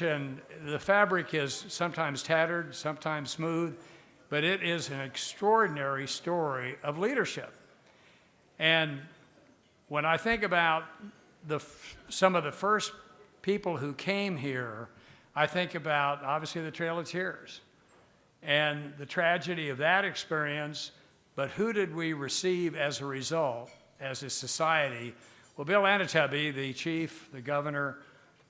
And the fabric is sometimes tattered, sometimes smooth, but it is an extraordinary story of leadership. And when I think about some of the first people who came here, I think about, obviously, the Trail of Tears and the tragedy of that experience, but who did we receive as a result, as a society? Well, Bill Anatubby, the chief, the governor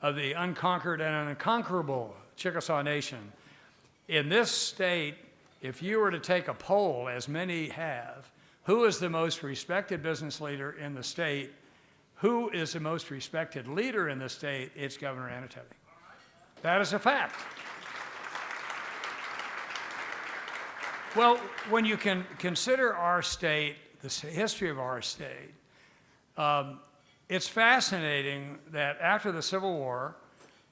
of the unconquered and unconquerable Chickasaw Nation. In this state, if you were to take a poll, as many have, who is the most respected business leader in the state? Who is the most respected leader in the state? It's Governor Anatubby. That is a fact. Well, when you can consider our state, the history of our state, it's fascinating that after the Civil War,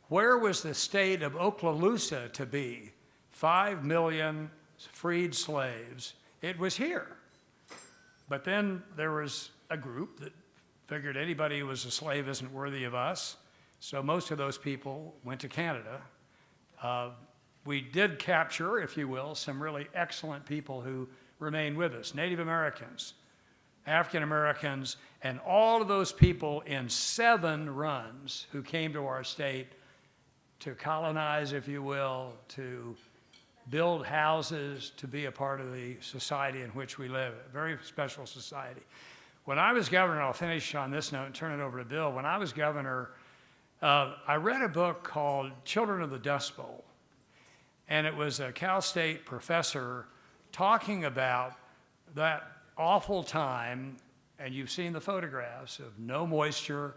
where was the state of Okaloosa to be? 5 million freed slaves. It was here. But then there was a group that figured anybody who was a slave isn't worthy of us, so most of those people went to Canada. We did capture, if you will, some really excellent people who remained with us, Native Americans, African Americans, and all of those people in 7 runs who came to our state to colonize, if you will, to build houses, to be a part of the society in which we live, a very special society. When I was governor, and I'll finish on this note and turn it over to Bill. When I was governor, I read a book called Children of the Dust Bowl, and it was a Cal State professor talking about that awful time, and you've seen the photographs of no moisture,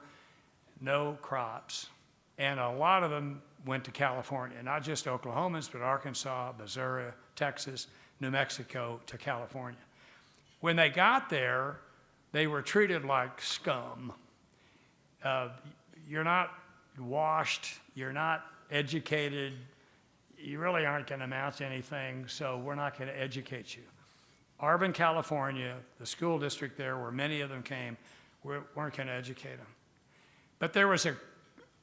no crops, and a lot of them went to California, not just Oklahomans, but Arkansas, Missouri, Texas, New Mexico to California. When they got there, they were treated like scum. You're not washed, you're not educated, you really aren't going to amount to anything, so we're not going to educate you. Arbonne, California, the school district there where many of them came, weren't going to educate them. But there was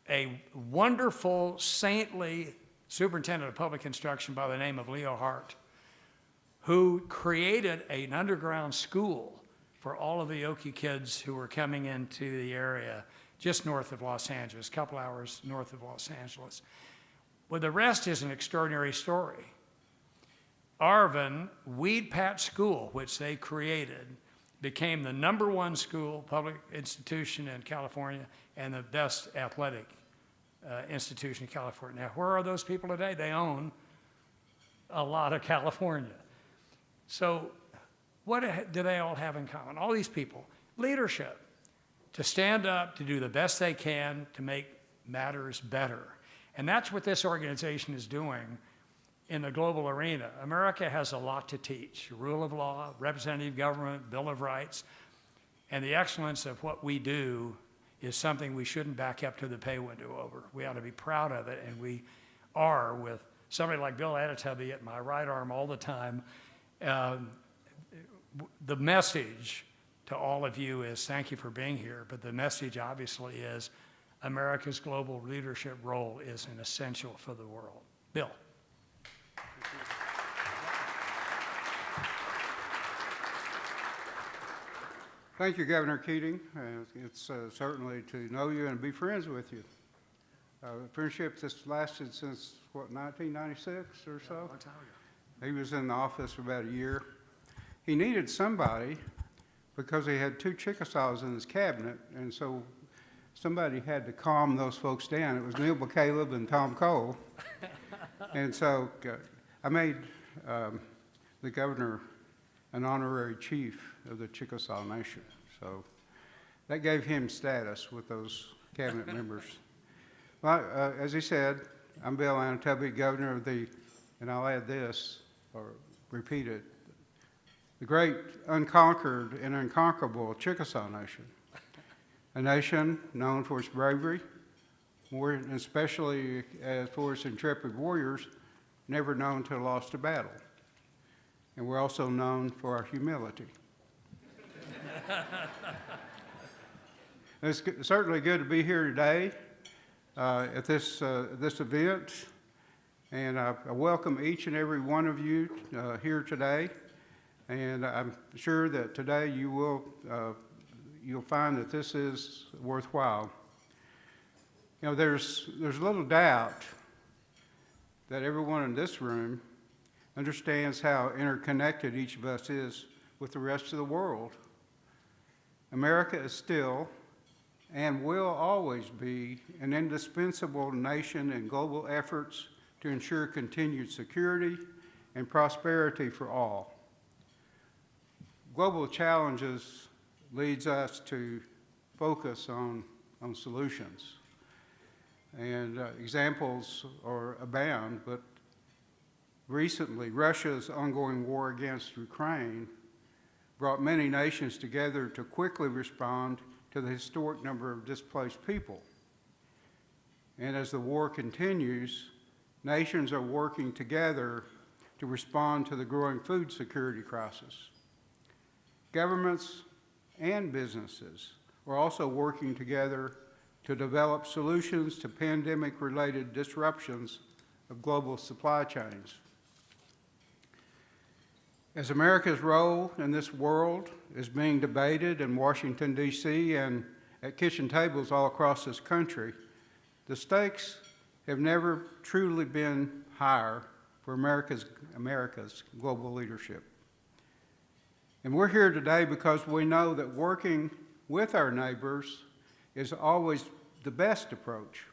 a wonderful, saintly superintendent of public instruction by the name of Leo Hart, who created an underground school for all of the Okie kids who were coming into the area just north of Los Angeles, a couple hours north of Los Angeles. Well, the rest is an extraordinary story. Arvin Weed Patch School, which they created, became the #1 school, public institution in California, and the best athletic institution in California. Now, where are those people today? They own a lot of California. So what do they all have in common? All these people, leadership, to stand up, to do the best they can to make matters better. And that's what this organization is doing in the global arena. America has a lot to teach: rule of law, representative government, Bill of Rights, and the excellence of what we do is something we shouldn't back up to the pay window over. We ought to be proud of it, and we are, with somebody like Bill Anatubby at my right arm all the time. The message to all of you is thank you for being here, but the message obviously is America's global leadership role is an essential for the world. Bill. Thank you, Governor Keating. It's certainly to know you and be friends with you. Friendship that's lasted since, what, 1996 or so? A long time ago. He was in the office for about a year. He needed somebody because he had 2 Chickasaws in his cabinet, and so somebody had to calm those folks down. It was Neil McCaleb and Tom Cole. And so I made the governor an honorary chief of the Chickasaw Nation. So that gave him status with those cabinet members. Well, as he said, I'm Bill Anatubby, governor of the, and I'll add this, or repeat it, the great unconquered and unconquerable Chickasaw Nation. A nation known for its bravery, more especially for its intrepid warriors, never known to have lost a battle. And we're also known for our humility. It's certainly good to be here today. at this event. And I welcome each and every one of you here today. And I'm sure that today you'll find that this is worthwhile. You know, there's little doubt that everyone in this room understands how interconnected each of us is with the rest of the world. America is still and will always be an indispensable nation in global efforts to ensure continued security and prosperity for all. Global challenges leads us to focus on solutions. And examples abound, but recently Russia's ongoing war against Ukraine brought many nations together to quickly respond to the historic number of displaced people. And as the war continues, nations are working together to respond to the growing food security crisis. Governments and businesses are also working together to develop solutions to pandemic-related disruptions of global supply chains. As America's role in this world is being debated in Washington, D.C. and at kitchen tables all across this country, the stakes have never truly been higher for America's global leadership. And we're here today because we know that working with our neighbors is always the best approach.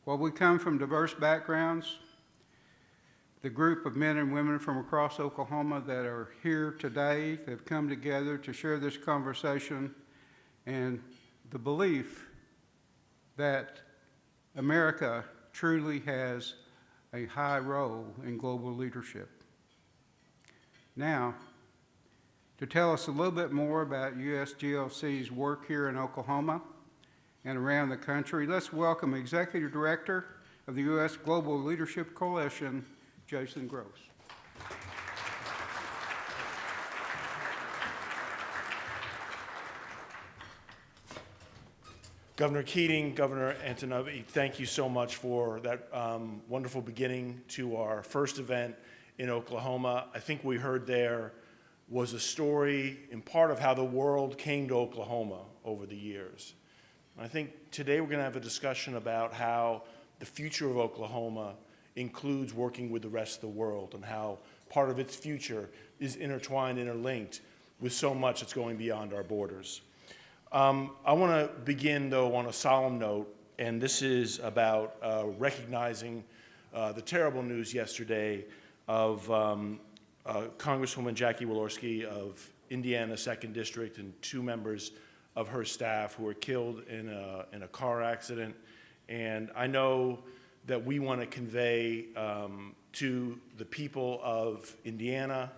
While we come from diverse backgrounds, the group of men and women from across Oklahoma that are here today have come together to share this conversation and the belief that America truly has a high role in global leadership. Now, to tell us a little bit more about USGLC's work here in Oklahoma and around the country, let's welcome Executive Director of the U.S. Global Leadership Coalition, Jason Gross. Governor Keating, Governor Antonovi, thank you so much for that wonderful beginning to our first event in Oklahoma. I think we heard there was a story in part of how the world came to Oklahoma over the years. I think today we're going to have a discussion about how the future of Oklahoma includes working with the rest of the world and how part of its future is intertwined, interlinked with so much that's going beyond our borders. I want to begin, though, on a solemn note, and this is about recognizing the terrible news yesterday of Congresswoman Jackie Walorski of Indiana 2nd District and 2 members of her staff who were killed in a car accident. And I know that we want to convey to the people of Indiana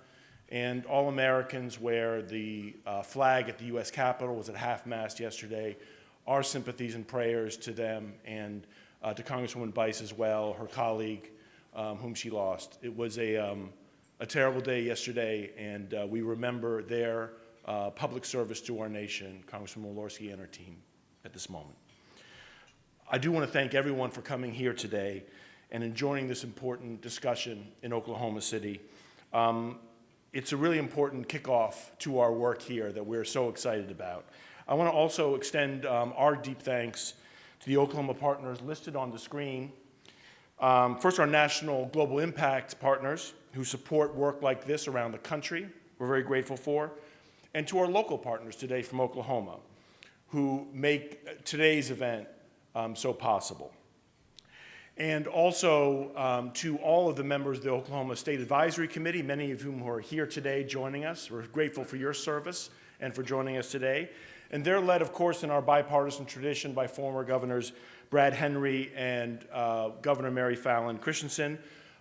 and all Americans where the flag at the U.S. Capitol was at half-mast yesterday, our sympathies and prayers to them and to Congresswoman Bice as well, her colleague whom she lost. It was a terrible day yesterday, and we remember their public service to our nation, Congresswoman Walorski and her team at this moment. I do want to thank everyone for coming here today and enjoying this important discussion in Oklahoma City. It's a really important kickoff to our work here that we're so excited about. I want to also extend our deep thanks to the Oklahoma partners listed on the screen. First, our national global impact partners who support work like this around the country, we're very grateful for, and to our local partners today from Oklahoma who make today's event so possible. And also to all of the members of the Oklahoma State Advisory Committee, many of whom are here today joining us. We're grateful for your service and for joining us today. And they're led, of course, in our bipartisan tradition by former Governors Brad Henry and Governor Mary Fallin Christensen.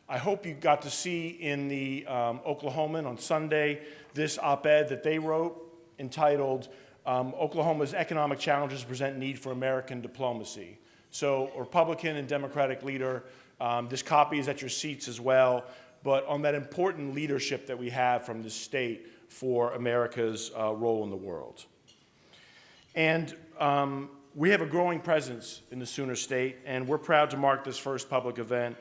I hope you got to see in the Oklahoman on Sunday this op-ed that they wrote entitled Oklahoma's Economic Challenges Present Need for American Diplomacy. So Republican and Democratic leader, this copy is at your seats as well, but on that important leadership that we have from the state for America's role in the world. And We have a growing presence in the Sooner State, and we're proud to mark this first public event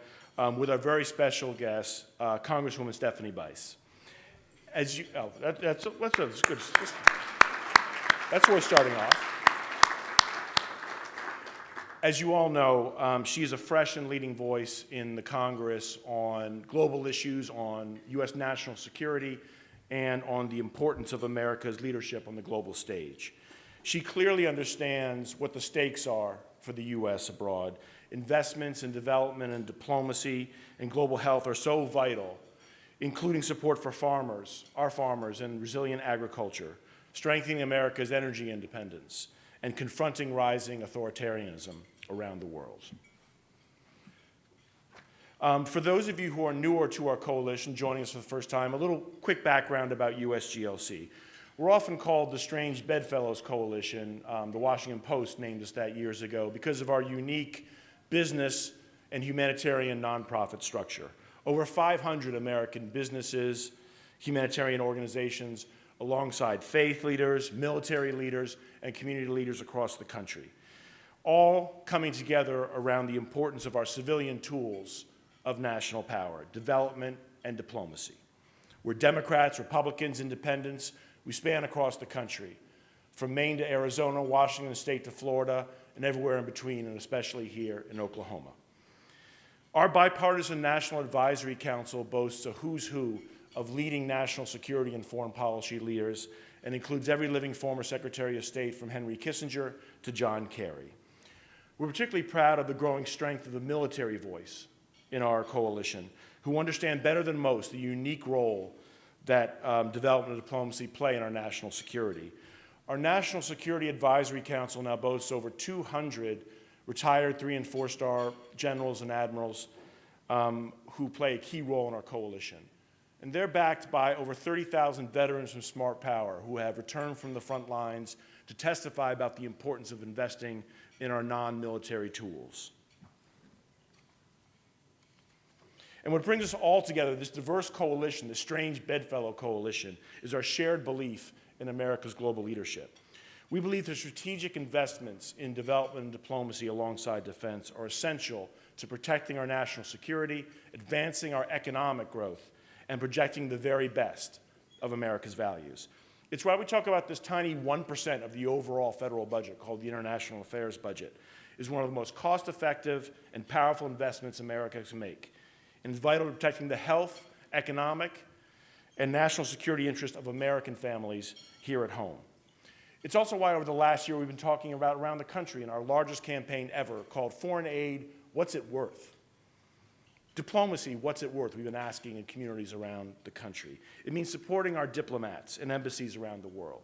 with our very special guest, Congresswoman Stephanie Bice. As you, that's good. That's where we're starting off. As you all know, she is a fresh and leading voice in the Congress on global issues, on U.S. national security, and on the importance of America's leadership on the global stage. She clearly understands what the stakes are for the U.S. abroad. Investments in development and diplomacy and global health are so vital, including support for farmers, our farmers, and resilient agriculture, strengthening America's energy independence, and confronting rising authoritarianism around the world. For those of you who are newer to our coalition, joining us for the first time, a little quick background about USGLC. We're often called the Strange Bedfellows Coalition. The Washington Post named us that years ago because of our unique business and humanitarian nonprofit structure. Over 500 American businesses, humanitarian organizations, alongside faith leaders, military leaders, and community leaders across the country, all coming together around the importance of our civilian tools of national power, development and diplomacy. We're Democrats, Republicans, Independents. We span across the country, from Maine to Arizona, Washington State to Florida, and everywhere in between, and especially here in Oklahoma. Our bipartisan National Advisory Council boasts a who's who of leading national security and foreign policy leaders and includes every living former Secretary of State from Henry Kissinger to John Kerry. We're particularly proud of the growing strength of the military voice in our coalition, who understand better than most the unique role that development and diplomacy play in our national security. Our National Security Advisory Council now boasts over 200 retired 3- and 4-star generals and admirals who play a key role in our coalition. And they're backed by over 30,000 veterans from Smart Power who have returned from the front lines to testify about the importance of investing in our non-military tools. And what brings us all together, this diverse coalition, this strange bedfellow coalition, is our shared belief in America's global leadership. We believe that strategic investments in development and diplomacy alongside defense are essential to protecting our national security, advancing our economic growth, and projecting the very best of America's values. It's why we talk about this tiny 1% of the overall federal budget, called the International Affairs budget, is one of the most cost-effective and powerful investments America can make. And it's vital to protecting the health, economic, and national security interests of American families here at home. It's also why over the last year we've been talking about around the country in our largest campaign ever called Foreign Aid, What's It Worth? Diplomacy, what's it worth? We've been asking in communities around the country. It means supporting our diplomats and embassies around the world,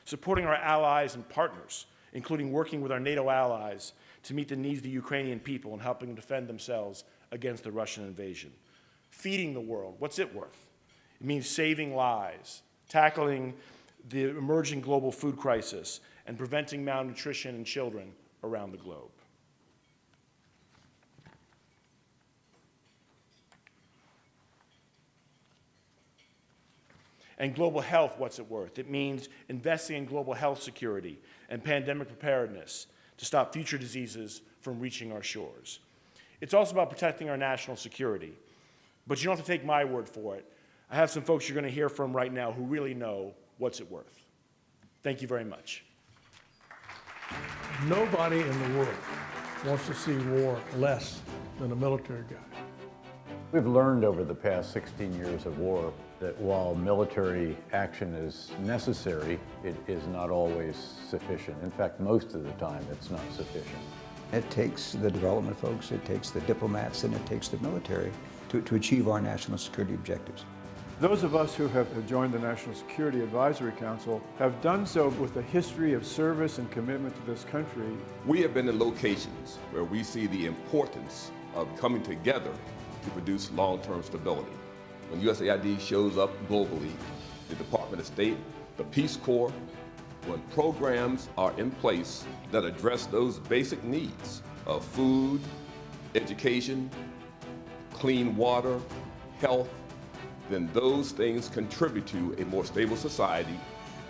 supporting our allies and partners, including working with our NATO allies to meet the needs of the Ukrainian people and helping them defend themselves against the Russian invasion. Feeding the world, what's it worth? It means saving lives, tackling the emerging global food crisis, and preventing malnutrition in children around the globe. And global health, what's it worth? It means investing in global health security and pandemic preparedness to stop future diseases from reaching our shores. It's also about protecting our national security. But you don't have to take my word for it. I have some folks you're going to hear from right now who really know what's it worth. Thank you very much. Nobody in the world wants to see war less than a military guy. We've learned over the past 16 years of war that while military action is necessary, it is not always sufficient. In fact, most of the time, it's not sufficient. It takes the development folks, it takes the diplomats, and it takes the military to achieve our national security objectives. Those of us who have joined the National Security Advisory Council have done so with a history of service and commitment to this country. We have been in locations where we see the importance of coming together to produce long-term stability. When USAID shows up globally, the Department of State, the Peace Corps, when programs are in place that address those basic needs of food, education, clean water, health, then those things contribute to a more stable society.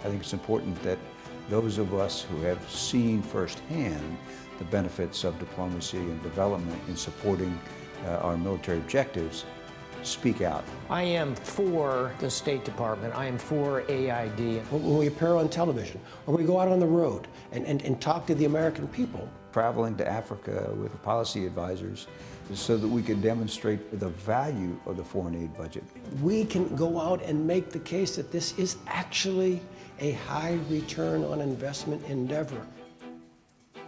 I think it's important that those of us who have seen firsthand the benefits of diplomacy and development in supporting our military objectives speak out. I am for the State Department. I am for AID. When we appear on television, or we go out on the road and talk to the American people. Traveling to Africa with policy advisors so that we can demonstrate the value of the foreign aid budget. We can go out and make the case that this is actually a high return on investment endeavor.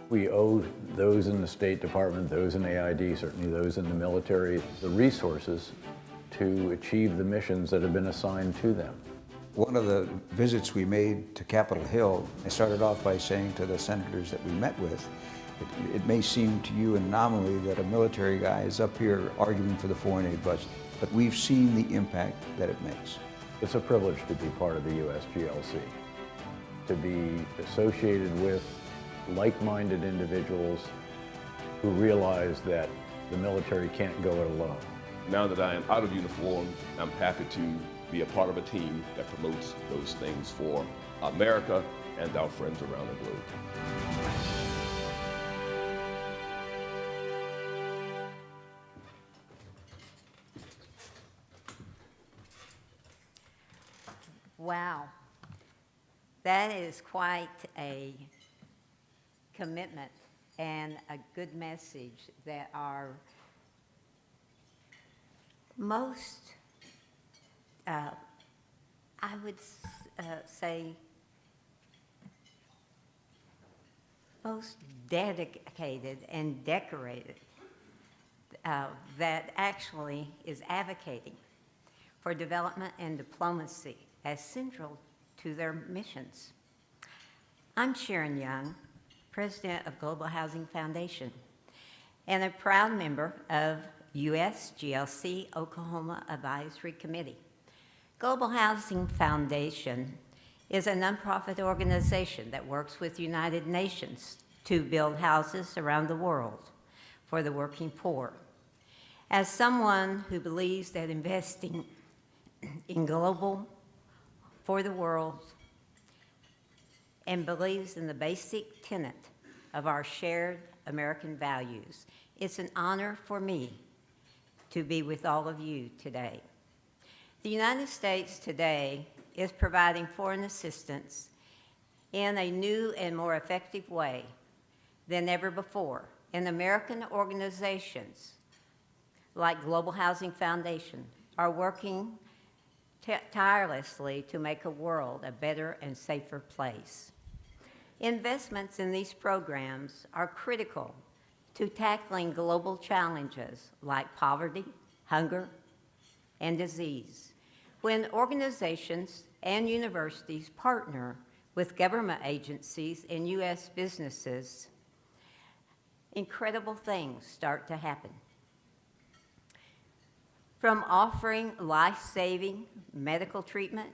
We owe those in the State Department, those in AID, certainly those in the military, the resources to achieve the missions that have been assigned to them. One of the visits we made to Capitol Hill, I started off by saying to the senators that we met with, it may seem to you an anomaly that a military guy is up here arguing for the foreign aid budget, but we've seen the impact that it makes. It's a privilege to be part of the USGLC, to be associated with like-minded individuals who realize that the military can't go it alone. Now that I am out of uniform, I'm happy to be a part of a team that promotes those things for America and our friends around the globe. Wow, that is quite a commitment and a good message that our most, I would say, most dedicated and decorated that actually is advocating for development and diplomacy as central to their missions. I'm Sharon Young, President of Global Housing Foundation, and a proud member of USGLC Oklahoma Advisory Committee. Global Housing Foundation is a nonprofit organization that works with the United Nations to build houses around the world for the working poor. As someone who believes that investing in global for the world and believes in the basic tenet of our shared American values, it's an honor for me to be with all of you today. The United States today is providing foreign assistance in a new and more effective way than ever before. And American organizations like Global Housing Foundation are working tirelessly to make a world a better and safer place. Investments in these programs are critical to tackling global challenges like poverty, hunger, and disease. When organizations and universities partner with government agencies and U.S. businesses, incredible things start to happen. From offering life-saving medical treatment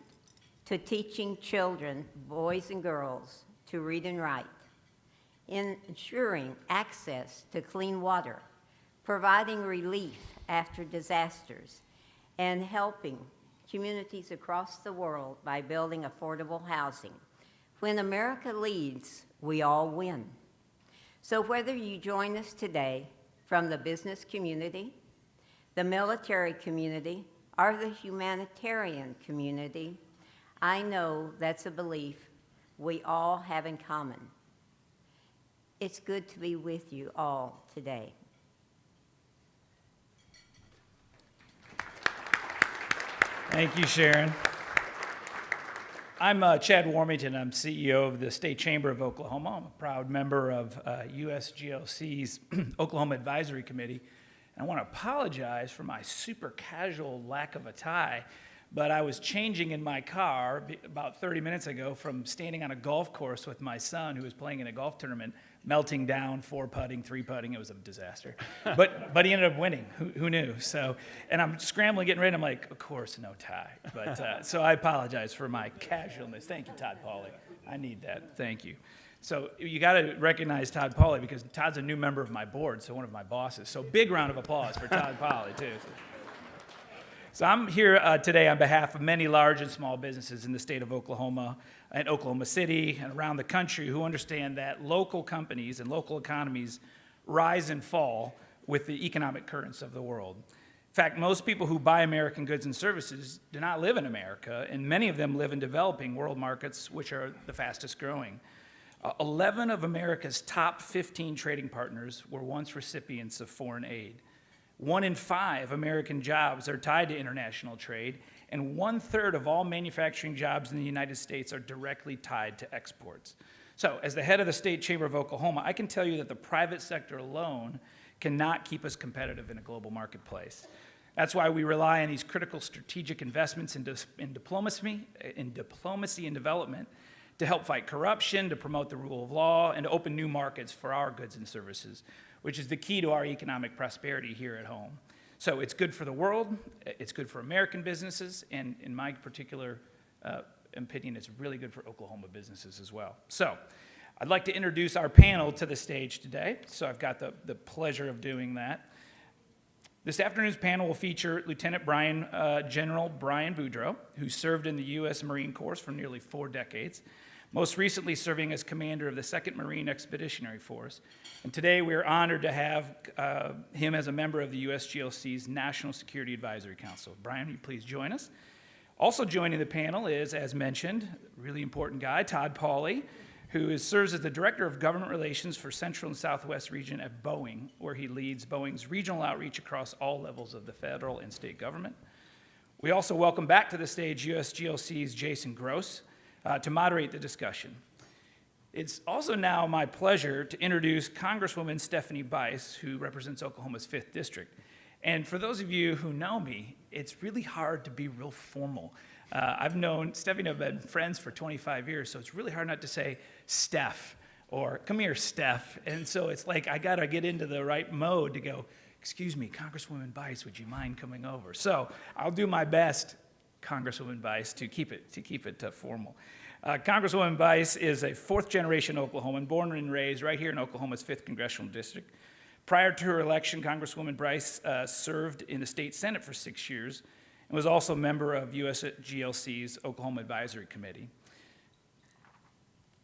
to teaching children, boys and girls, to read and write, ensuring access to clean water, providing relief after disasters, and helping communities across the world by building affordable housing. When America leads, we all win. So whether you join us today from the business community, the military community, or the humanitarian community, I know that's a belief we all have in common. It's good to be with you all today. Thank you, Sharon. I'm Chad Warmington. I'm CEO of the State Chamber of Oklahoma. I'm a proud member of USGLC's Oklahoma Advisory Committee. And I want to apologize for my super casual lack of a tie, but I was changing in my car about 30 minutes ago from standing on a golf course with my son who was playing in a golf tournament, melting down, 4-putting, 3-putting. It was a disaster. But he ended up winning. Who knew? So, and I'm scrambling, getting ready. I'm like, of course, no tie. But so I apologize for my casualness. Thank you, Todd Pauley. I need that. Thank you. So you got to recognize Todd Pauley because Todd's a new member of my board, so one of my bosses. So big round of applause for Todd Pauley, too. So I'm here today on behalf of many large and small businesses in the state of Oklahoma and Oklahoma City and around the country who understand that local companies and local economies rise and fall with the economic currents of the world. In fact, most people who buy American goods and services do not live in America, and many of them live in developing world markets, which are the fastest growing. 11 of America's top 15 trading partners were once recipients of foreign aid. 1 in 5 American jobs are tied to international trade, and 1/3 of all manufacturing jobs in the United States are directly tied to exports. So, as the head of the State Chamber of Oklahoma, I can tell you that the private sector alone cannot keep us competitive in a global marketplace. That's why we rely on these critical strategic investments in diplomacy and development to help fight corruption, to promote the rule of law, and to open new markets for our goods and services, which is the key to our economic prosperity here at home. So it's good for the world, it's good for American businesses, and in my particular opinion, it's really good for Oklahoma businesses as well. So I'd like to introduce our panel to the stage today, so I've got the pleasure of doing that. This afternoon's panel will feature General Brian Boudreaux, who served in the U.S. Marine Corps for nearly 4 decades, most recently serving as commander of the 2nd Marine Expeditionary Force. And today we are honored to have him as a member of the USGLC's National Security Advisory Council. Brian, will you please join us? Also joining the panel is, as mentioned, a really important guy, Todd Pauley, who serves as the Director of Government Relations for Central and Southwest Region at Boeing, where he leads Boeing's regional outreach across all levels of the federal and state government. We also welcome back to the stage USGLC's Jason Gross to moderate the discussion. It's also now my pleasure to introduce Congresswoman Stephanie Bice, who represents Oklahoma's 5th District. And for those of you who know me, it's really hard to be real formal. I've known Stephanie and I've been friends for 25 years, so it's really hard not to say Steph or come here, Steph. And so it's like I gotta get into the right mode to go, excuse me, Congresswoman Bice, would you mind coming over? So I'll do my best, Congresswoman Bice, to keep it formal. Congresswoman Bice is a 4th-generation Oklahoman, born and raised right here in Oklahoma's 5th Congressional District. Prior to her election, Congresswoman Bice served in the state Senate for 6 years and was also a member of USGLC's Oklahoma Advisory Committee.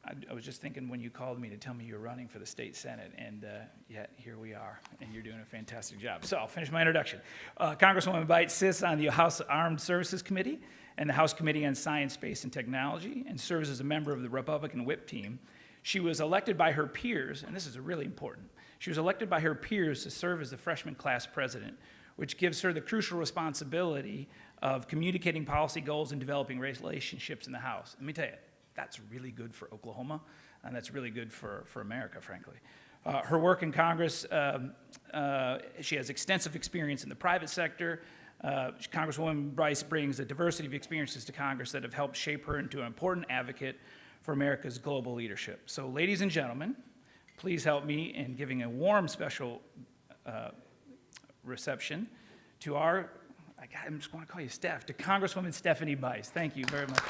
I was just thinking when you called me to tell me you were running for the state Senate, and yet here we are, and you're doing a fantastic job. So I'll finish my introduction. Congresswoman Bice sits on the House Armed Services Committee and the House Committee on Science, Space, and Technology, and serves as a member of the Republican Whip Team. She was elected by her peers, and this is really important, she was elected by her peers to serve as the freshman class president, which gives her the crucial responsibility of communicating policy goals and developing relationships in the House. Let me tell you, that's really good for Oklahoma, and that's really good for America, frankly. Her work in Congress, she has extensive experience in the private sector. Congresswoman Bice brings a diversity of experiences to Congress that have helped shape her into an important advocate for America's global leadership. So, ladies and gentlemen, please help me in giving a warm special reception to our, I just want to call you Steph, to Congresswoman Stephanie Bice. Thank you very much.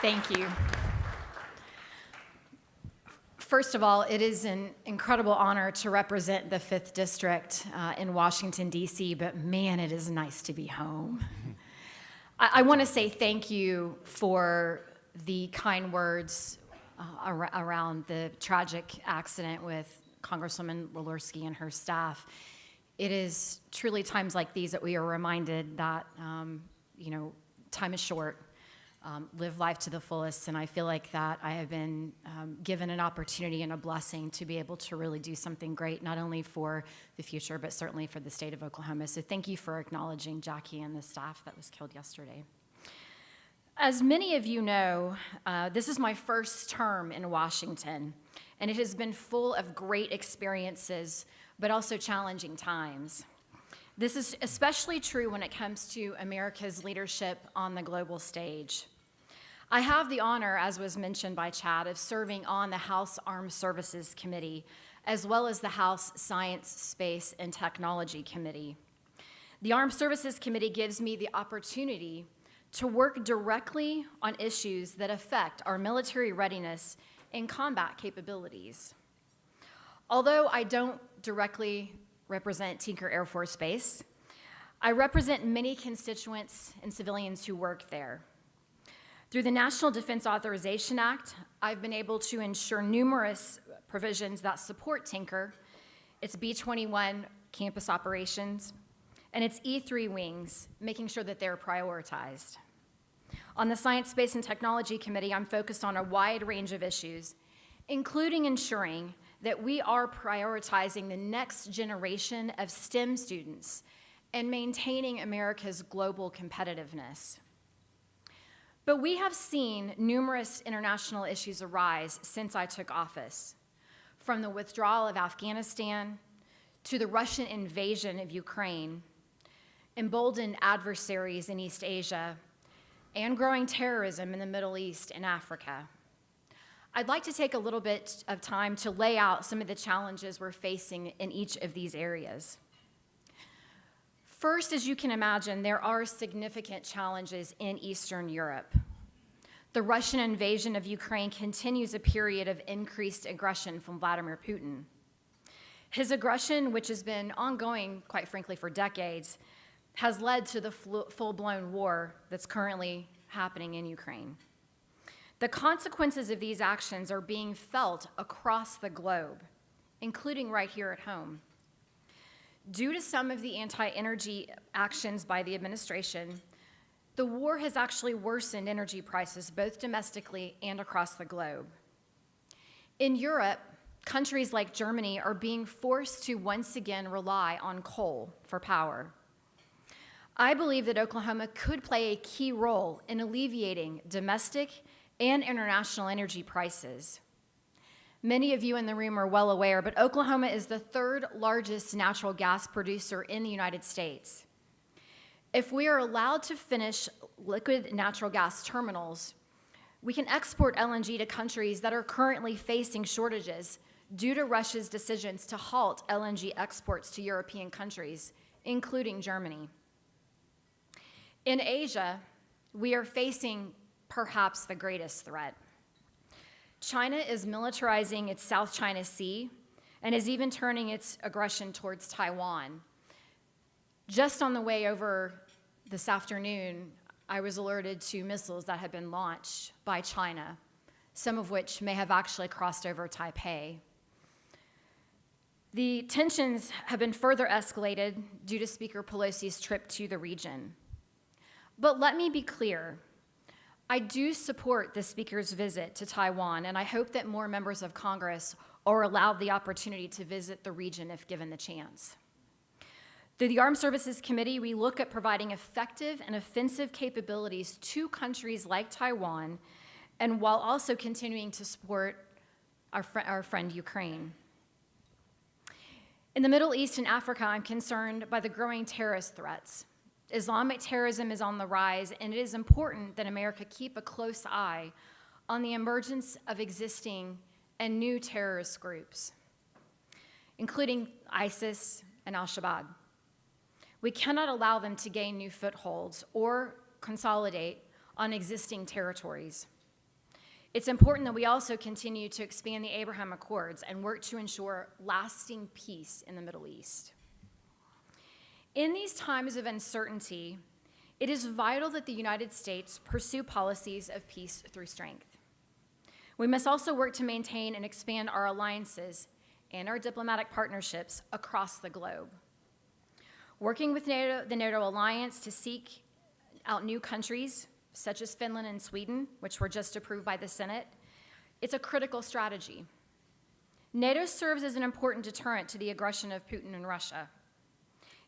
Thank you. First of all, it is an incredible honor to represent the 5th District in Washington, D.C., but man, it is nice to be home. I want to say thank you for the kind words around the tragic accident with Congresswoman Walorski and her staff. It is truly times like these that we are reminded that, time is short. Live life to the fullest, and I feel like that I have been given an opportunity and a blessing to be able to really do something great, not only for the future, but certainly for the state of Oklahoma. So thank you for acknowledging Jackie and the staff that was killed yesterday. As many of you know, this is my first term in Washington, and it has been full of great experiences, but also challenging times. This is especially true when it comes to America's leadership on the global stage. I have the honor, as was mentioned by Chad, of serving on the House Armed Services Committee, as well as the House Science, Space, and Technology Committee. The Armed Services Committee gives me the opportunity to work directly on issues that affect our military readiness and combat capabilities. Although I don't directly represent Tinker Air Force Base, I represent many constituents and civilians who work there. Through the National Defense Authorization Act, I've been able to ensure numerous provisions that support Tinker, its B-21 campus operations, and its E3 wings, making sure that they're prioritized. On the Science, Space, and Technology Committee, I'm focused on a wide range of issues, including ensuring that we are prioritizing the next generation of STEM students and maintaining America's global competitiveness. But we have seen numerous international issues arise since I took office, from the withdrawal of Afghanistan to the Russian invasion of Ukraine, emboldened adversaries in East Asia, and growing terrorism in the Middle East and Africa. I'd like to take a little bit of time to lay out some of the challenges we're facing in each of these areas. First, as you can imagine, there are significant challenges in Eastern Europe. The Russian invasion of Ukraine continues a period of increased aggression from Vladimir Putin. His aggression, which has been ongoing, quite frankly, for decades, has led to the full-blown war that's currently happening in Ukraine. The consequences of these actions are being felt across the globe, including right here at home. Due to some of the anti-energy actions by the administration, the war has actually worsened energy prices both domestically and across the globe. In Europe, countries like Germany are being forced to once again rely on coal for power. I believe that Oklahoma could play a key role in alleviating domestic and international energy prices. Many of you in the room are well aware, but Oklahoma is the third largest natural gas producer in the United States. If we are allowed to finish liquid natural gas terminals, we can export LNG to countries that are currently facing shortages due to Russia's decisions to halt LNG exports to European countries, including Germany. In Asia, we are facing perhaps the greatest threat. China is militarizing its South China Sea and is even turning its aggression towards Taiwan. Just on the way over this afternoon, I was alerted to missiles that had been launched by China, some of which may have actually crossed over Taipei. The tensions have been further escalated due to Speaker Pelosi's trip to the region. But let me be clear. I do support the Speaker's visit to Taiwan, and I hope that more members of Congress are allowed the opportunity to visit the region if given the chance. Through the Armed Services Committee, we look at providing effective and offensive capabilities to countries like Taiwan, and while also continuing to support our friend Ukraine. In the Middle East and Africa, I'm concerned by the growing terrorist threats. Islamic terrorism is on the rise, and it is important that America keep a close eye on the emergence of existing and new terrorist groups, including ISIS and al-Shabaab. We cannot allow them to gain new footholds or consolidate on existing territories. It's important that we also continue to expand the Abraham Accords and work to ensure lasting peace in the Middle East. In these times of uncertainty, it is vital that the United States pursue policies of peace through strength. We must also work to maintain and expand our alliances and our diplomatic partnerships across the globe. Working with NATO, the NATO alliance to seek out new countries, such as Finland and Sweden, which were just approved by the Senate, it's a critical strategy. NATO serves as an important deterrent to the aggression of Putin and Russia.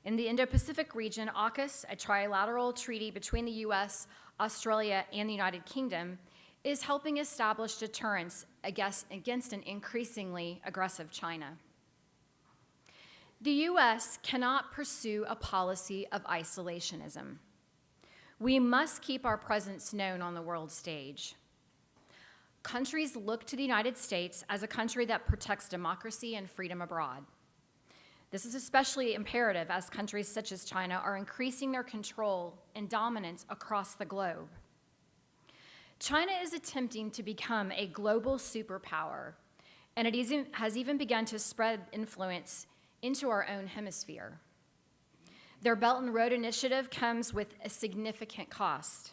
In the Indo-Pacific region, AUKUS, a trilateral treaty between the US, Australia, and the United Kingdom, is helping establish deterrence against an increasingly aggressive China. The US cannot pursue a policy of isolationism. We must keep our presence known on the world stage. Countries look to the United States as a country that protects democracy and freedom abroad. This is especially imperative as countries such as China are increasing their control and dominance across the globe. China is attempting to become a global superpower, and it has even begun to spread influence into our own hemisphere. Their Belt and Road Initiative comes with a significant cost.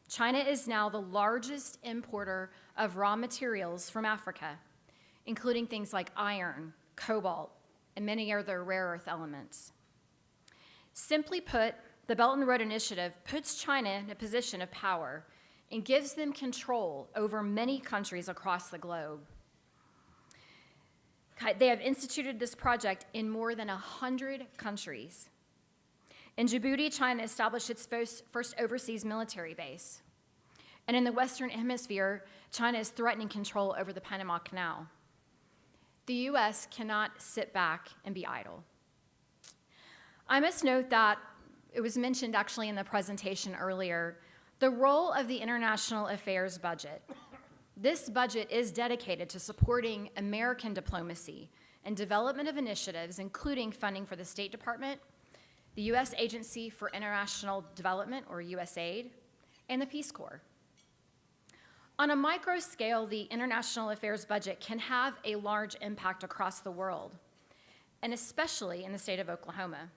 China is now the largest importer of raw materials from Africa, including things like iron, cobalt, and many other rare earth elements. Simply put, the Belt and Road Initiative puts China in a position of power and gives them control over many countries across the globe. They have instituted this project in more than 100 countries. In Djibouti, China established its first overseas military base. And in the Western Hemisphere, China is threatening control over the Panama Canal. The U.S. cannot sit back and be idle. I must note that it was mentioned actually in the presentation earlier, the role of the international affairs budget. This budget is dedicated to supporting American diplomacy and development of initiatives, including funding for the State Department, the U.S. Agency for International Development, or USAID, and the Peace Corps. On a micro scale, the international affairs budget can have a large impact across the world, and especially in the state of Oklahoma.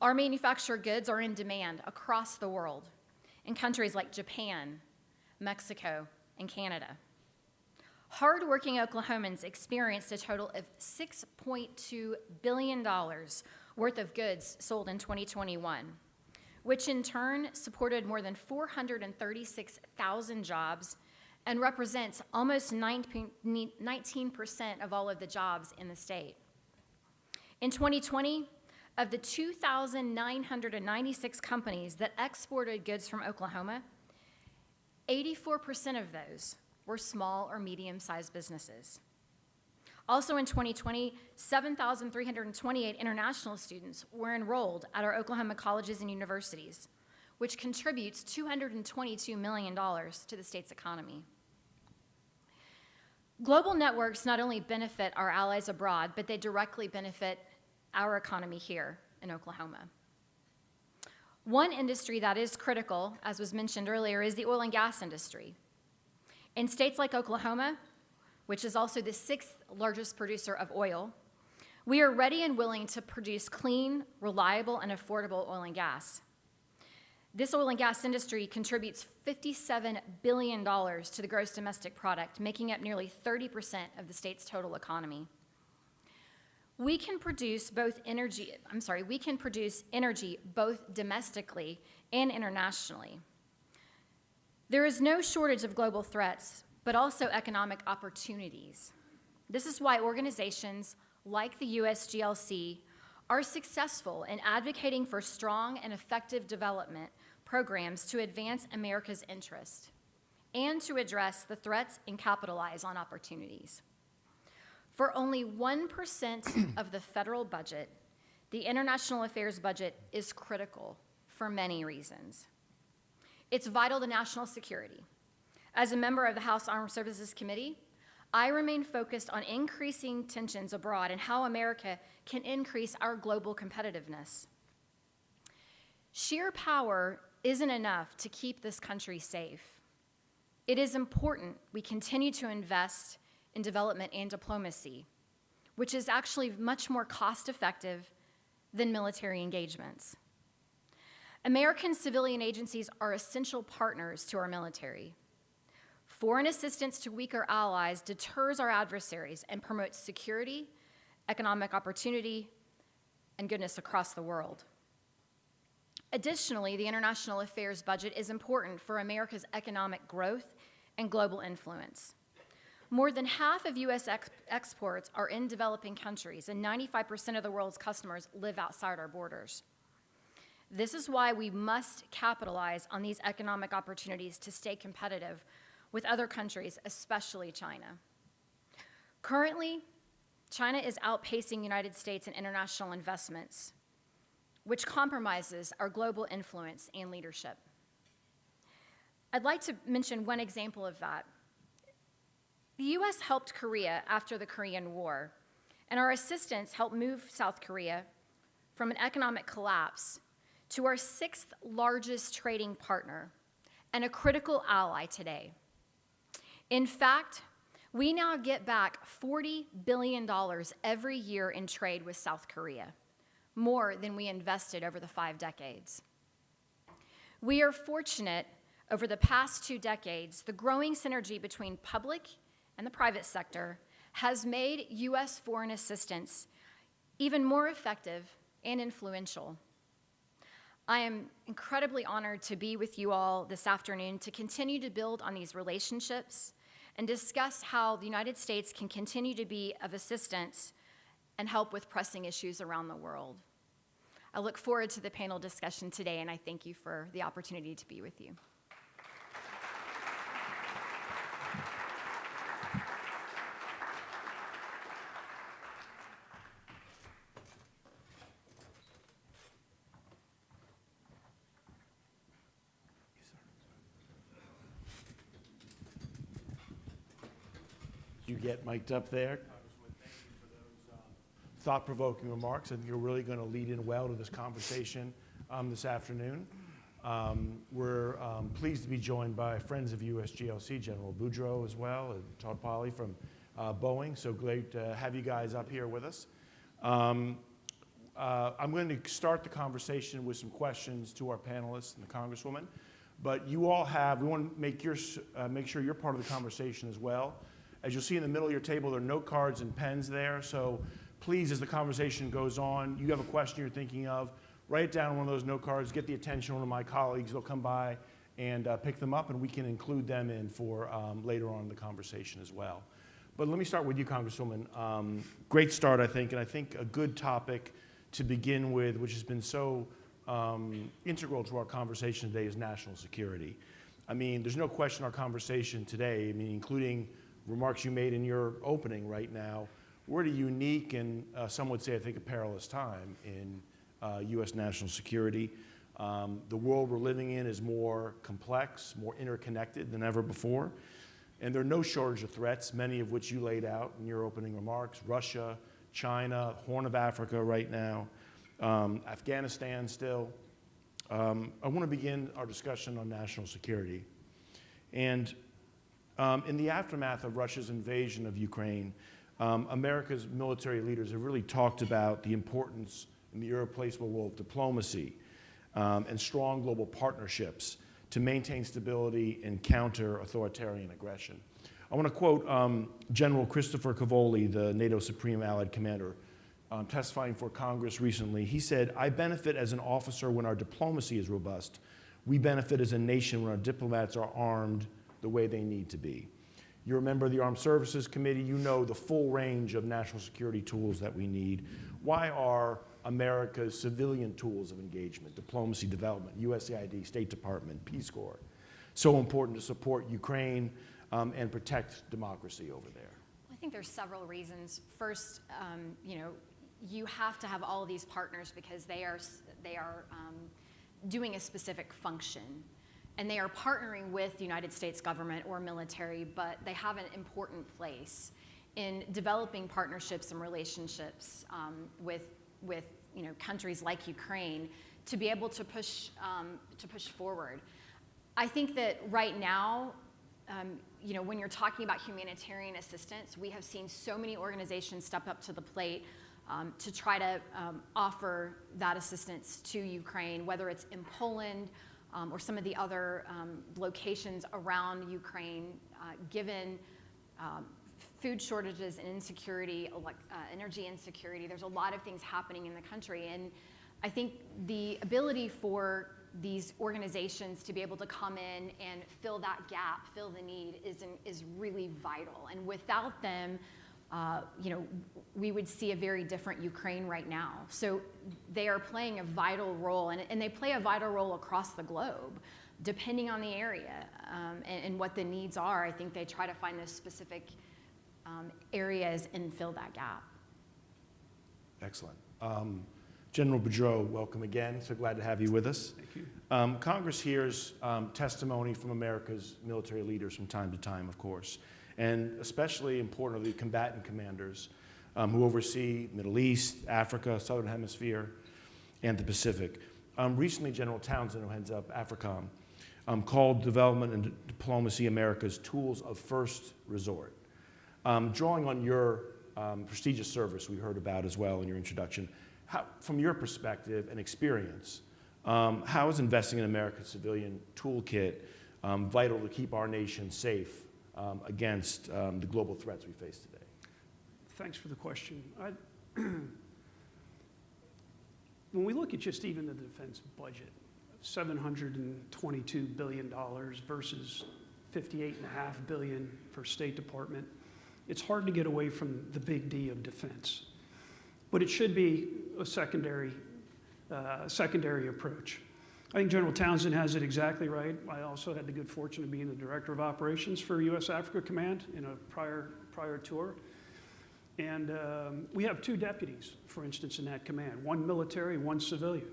Our manufactured goods are in demand across the world, in countries like Japan, Mexico, and Canada. Hardworking Oklahomans experienced a total of $6.2 billion worth of goods sold in 2021, which in turn supported more than 436,000 jobs and represents almost 19% of all of the jobs in the state. In 2020, of the 2,996 companies that exported goods from Oklahoma, 84% of those were small or medium-sized businesses. Also in 2020, 7,328 international students were enrolled at our Oklahoma colleges and universities, which contributes $222 million to the state's economy. Global networks not only benefit our allies abroad, but they directly benefit our economy here in Oklahoma. One industry that is critical, as was mentioned earlier, is the oil and gas industry. In states like Oklahoma, which is also the 6th largest producer of oil, we are ready and willing to produce clean, reliable, and affordable oil and gas. This oil and gas industry contributes $57 billion to the gross domestic product, making up nearly 30% of the state's total economy. We can produce energy both domestically and internationally. There is no shortage of global threats, but also economic opportunities. This is why organizations like the USGLC are successful in advocating for strong and effective development programs to advance America's interest and to address the threats and capitalize on opportunities. For only 1% of the federal budget, the international affairs budget is critical for many reasons. It's vital to national security. As a member of the House Armed Services Committee, I remain focused on increasing tensions abroad and how America can increase our global competitiveness. Sheer power isn't enough to keep this country safe. It is important we continue to invest in development and diplomacy, which is actually much more cost-effective than military engagements. American civilian agencies are essential partners to our military. Foreign assistance to weaker allies deters our adversaries and promotes security, economic opportunity, and goodness across the world. Additionally, the international affairs budget is important for America's economic growth and global influence. More than half of U.S. exports are in developing countries, and 95% of the world's customers live outside our borders. This is why we must capitalize on these economic opportunities to stay competitive with other countries, especially China. Currently, China is outpacing the United States in international investments, which compromises our global influence and leadership. I'd like to mention one example of that. The U.S. helped Korea after the Korean War, And our assistance helped move South Korea from an economic collapse to our 6th largest trading partner and a critical ally today. In fact, we now get back $40 billion every year in trade with South Korea, more than we invested over the 5 decades. We are fortunate over the past 2 decades, the growing synergy between public and the private sector has made U.S. foreign assistance even more effective and influential. I am incredibly honored to be with you all this afternoon to continue to build on these relationships and discuss how the United States can continue to be of assistance and help with pressing issues around the world. I look forward to the panel discussion today, and I thank you for the opportunity to be with you. You get mic'd up there. Congresswoman, thank you for those thought-provoking remarks. I think you're really going to lead in well to this conversation this afternoon. We're pleased to be joined by friends of USGLC, General Boudreaux as well, and Todd Pauley from Boeing. So great to have you guys up here with us. I'm going to start the conversation with some questions to our panelists and the Congresswoman. But you all have, we want to make sure you're part of the conversation as well. As you'll see in the middle of your table, there are note cards and pens there. So please, as the conversation goes on, you have a question you're thinking of, write it down on one of those note cards, get the attention of one of my colleagues. They'll come by and pick them up, and we can include them in for later on in the conversation as well. But let me start with you, Congresswoman. Great start, I think, and I think a good topic to begin with, which has been so integral to our conversation today, is national security. I mean, there's no question our conversation today, I mean, including remarks you made in your opening right now, we're at a unique and some would say, I think, a perilous time in U.S. national security. The world we're living in is more complex, more interconnected than ever before. And there are no shortage of threats, many of which you laid out in your opening remarks: Russia, China, Horn of Africa right now, Afghanistan still. I want to begin our discussion on national security. And in the aftermath of Russia's invasion of Ukraine, America's military leaders have really talked about the importance in the irreplaceable role of diplomacy and strong global partnerships to maintain stability and counter authoritarian aggression. I want to quote General Christopher Cavoli, the NATO Supreme Allied Commander, testifying for Congress recently. He said, "I benefit as an officer when our diplomacy is robust. We benefit as a nation when our diplomats are armed the way they need to be." You're a member of the Armed Services Committee. You know the full range of national security tools that we need. Why are America's civilian tools of engagement, diplomacy, development, USAID, State Department, Peace Corps, so important to support Ukraine and protect democracy over there? I think there's several reasons. First, you have to have all of these partners because they are doing a specific function. And they are partnering with the United States government or military, but they have an important place in developing partnerships and relationships with countries like Ukraine to be able to push forward. I think that right now, when you're talking about humanitarian assistance, we have seen so many organizations step up to the plate to try to offer that assistance to Ukraine, whether it's in Poland, or some of the other locations around Ukraine, given food shortages and insecurity, energy insecurity. There's a lot of things happening in the country. And I think the ability for these organizations to be able to come in and fill that gap, fill the need, is really vital. And without them, we would see a very different Ukraine right now. So they are playing a vital role, and they play a vital role across the globe, depending on the area and what the needs are. I think they try to find those specific areas and fill that gap. Excellent. General Boudreaux, welcome again. So glad to have you with us. Thank you. Congress hears testimony from America's military leaders from time to time, of course, and especially importantly, combatant commanders who oversee Middle East, Africa, Southern Hemisphere, and the Pacific. Recently, General Townsend, who heads up AFRICOM, called Development and Diplomacy America's Tools of First Resort. Drawing on your prestigious service we heard about as well in your introduction, from your perspective and experience, how is investing in America's civilian toolkit vital to keep our nation safe against the global threats we face today? Thanks for the question. When we look at just even the defense budget, $722 billion versus $58.5 billion for State Department, it's hard to get away from the big D of defense. But it should be a secondary approach. I think General Townsend has it exactly right. I also had the good fortune of being the Director of Operations for U.S. Africa Command in a prior tour. And we have 2 deputies, for instance, in that command, 1 military, 1 civilian.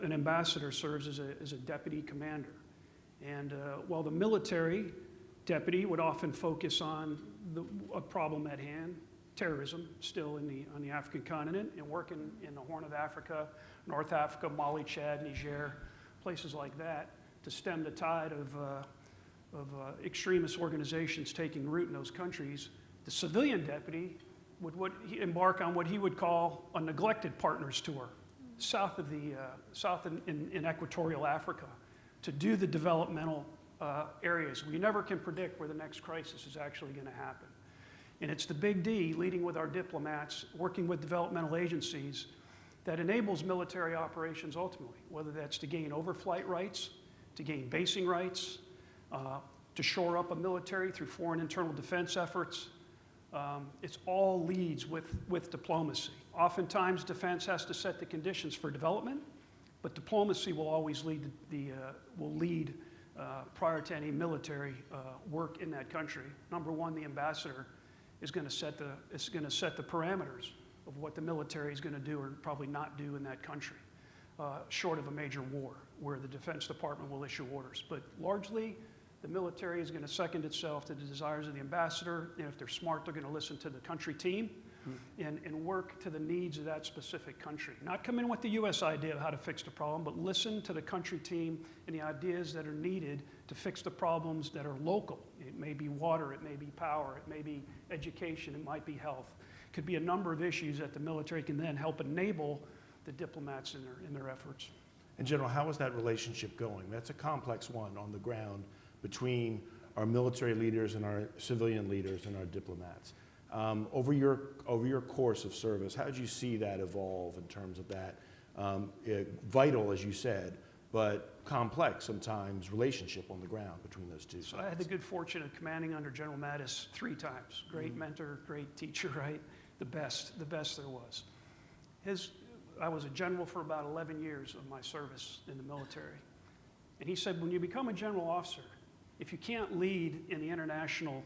An ambassador serves as a deputy commander. And while the military deputy would often focus on a problem at hand, terrorism still on the African continent, and working in the Horn of Africa, North Africa, Mali, Chad, Niger, places like that, to stem the tide of extremist organizations taking root in those countries, the civilian deputy would embark on what he would call a neglected partners tour, south in equatorial Africa, to do the developmental areas. We never can predict where the next crisis is actually going to happen. And it's the big D, leading with our diplomats, working with developmental agencies, that enables military operations ultimately, whether that's to gain overflight rights, to gain basing rights, to shore up a military through foreign internal defense efforts. It's all leads with diplomacy. Oftentimes, defense has to set the conditions for development, but diplomacy will always lead prior to any military work in that country. Number one, the ambassador is going to set the parameters of what the military is going to do or probably not do in that country, short of a major war where the Defense Department will issue orders. But largely, the military is going to second itself to the desires of the ambassador, and if they're smart, they're going to listen to the country team and work to the needs of that specific country. Not come in with the U.S. idea of how to fix the problem, but listen to the country team and the ideas that are needed to fix the problems that are local. It may be water, it may be power, it may be education, it might be health. It could be a number of issues that the military can then help enable the diplomats in their efforts. And General, how is that relationship going? That's a complex one on the ground between our military leaders and our civilian leaders and our diplomats. Over your course of service, how did you see that evolve in terms of that vital, as you said, but complex sometimes relationship on the ground between those two? So I had the good fortune of commanding under General Mattis 3 times. Great mentor, great teacher, right? The best there was. I was a general for about 11 years of my service in the military. And he said, when you become a general officer, if you can't lead in the international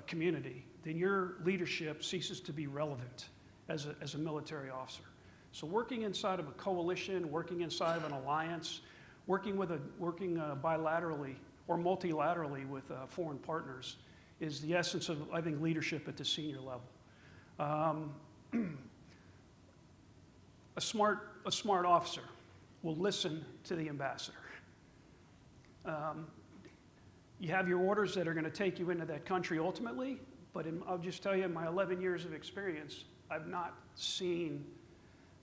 community, then your leadership ceases to be relevant as a military officer. So working inside of a coalition, working inside of an alliance, working bilaterally or multilaterally with foreign partners is the essence of, I think, leadership at the senior level. A smart officer will listen to the ambassador. You have your orders that are going to take you into that country ultimately, but I'll just tell you, in my 11 years of experience, I've not seen,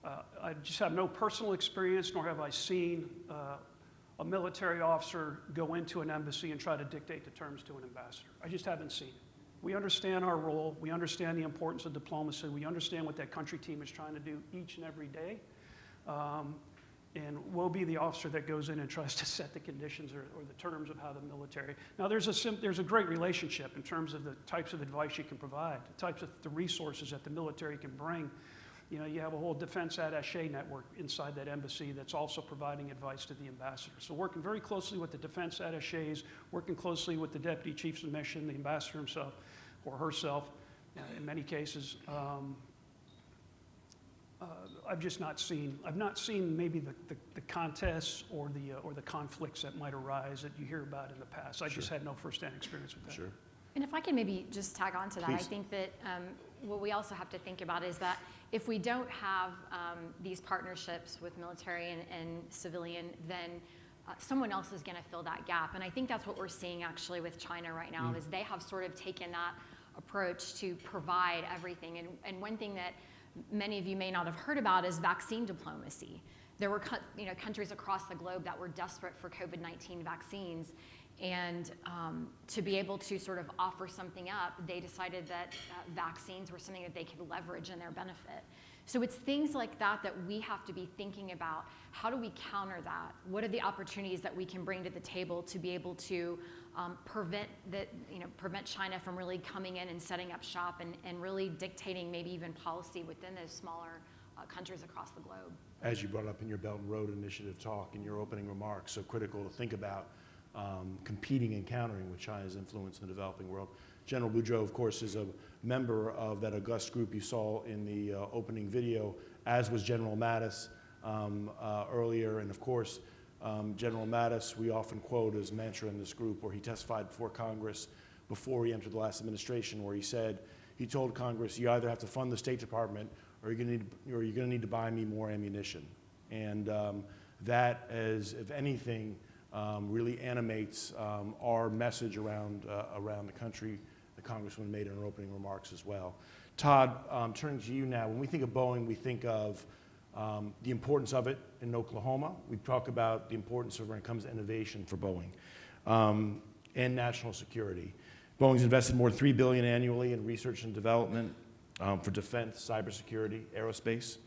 I just have no personal experience, nor have I seen a military officer go into an embassy and try to dictate the terms to an ambassador. I just haven't seen it. We understand our role. We understand the importance of diplomacy. We understand what that country team is trying to do each and every day. And we'll be the officer that goes in and tries to set the conditions or the terms of how the military. Now, there's a great relationship in terms of the types of advice you can provide, the resources that the military can bring. You know, you have a whole defense attaché network inside that embassy that's also providing advice to the ambassador. So working very closely with the defense attachés, working closely with the deputy chiefs of mission, the ambassador himself or herself, in many cases. I've not seen maybe the contests or the conflicts that might arise that you hear about in the past. I just had no firsthand experience with that. Sure. And if I can maybe just tag on to that, I Please. think that what we also have to think about is that if we don't have these partnerships with military and civilian, then someone else is going to fill that gap. And I think that's what we're seeing actually with China right now, is they have sort of taken that approach to provide everything. And one thing that many of you may not have heard about is vaccine diplomacy. There were countries across the globe that were desperate for COVID-19 vaccines. And to be able to sort of offer something up, they decided that vaccines were something that they could leverage in their benefit. So it's things like that that we have to be thinking about. How do we counter that? What are the opportunities that we can bring to the table to be able to prevent China from really coming in and setting up shop and really dictating maybe even policy within those smaller countries across the globe? As you brought up in your Belt and Road Initiative talk in your opening remarks, so critical to think about competing and countering with China's influence in the developing world. General Boudreaux, of course, is a member of that august group you saw in the opening video, as was General Mattis earlier. And of course, General Mattis, we often quote as mantra in this group, where he testified before Congress before he entered the last administration, where he told Congress, you either have to fund the State Department or you're going to need to buy me more ammunition. And that, as if anything, really animates our message around the country. The Congresswoman made in her opening remarks as well. Todd, turning to you now, when we think of Boeing, we think of the importance of it in Oklahoma. We talk about the importance of when it comes to innovation for Boeing and national security. Boeing's invested more than $3 billion annually in research and development for defense, cybersecurity, aerospace.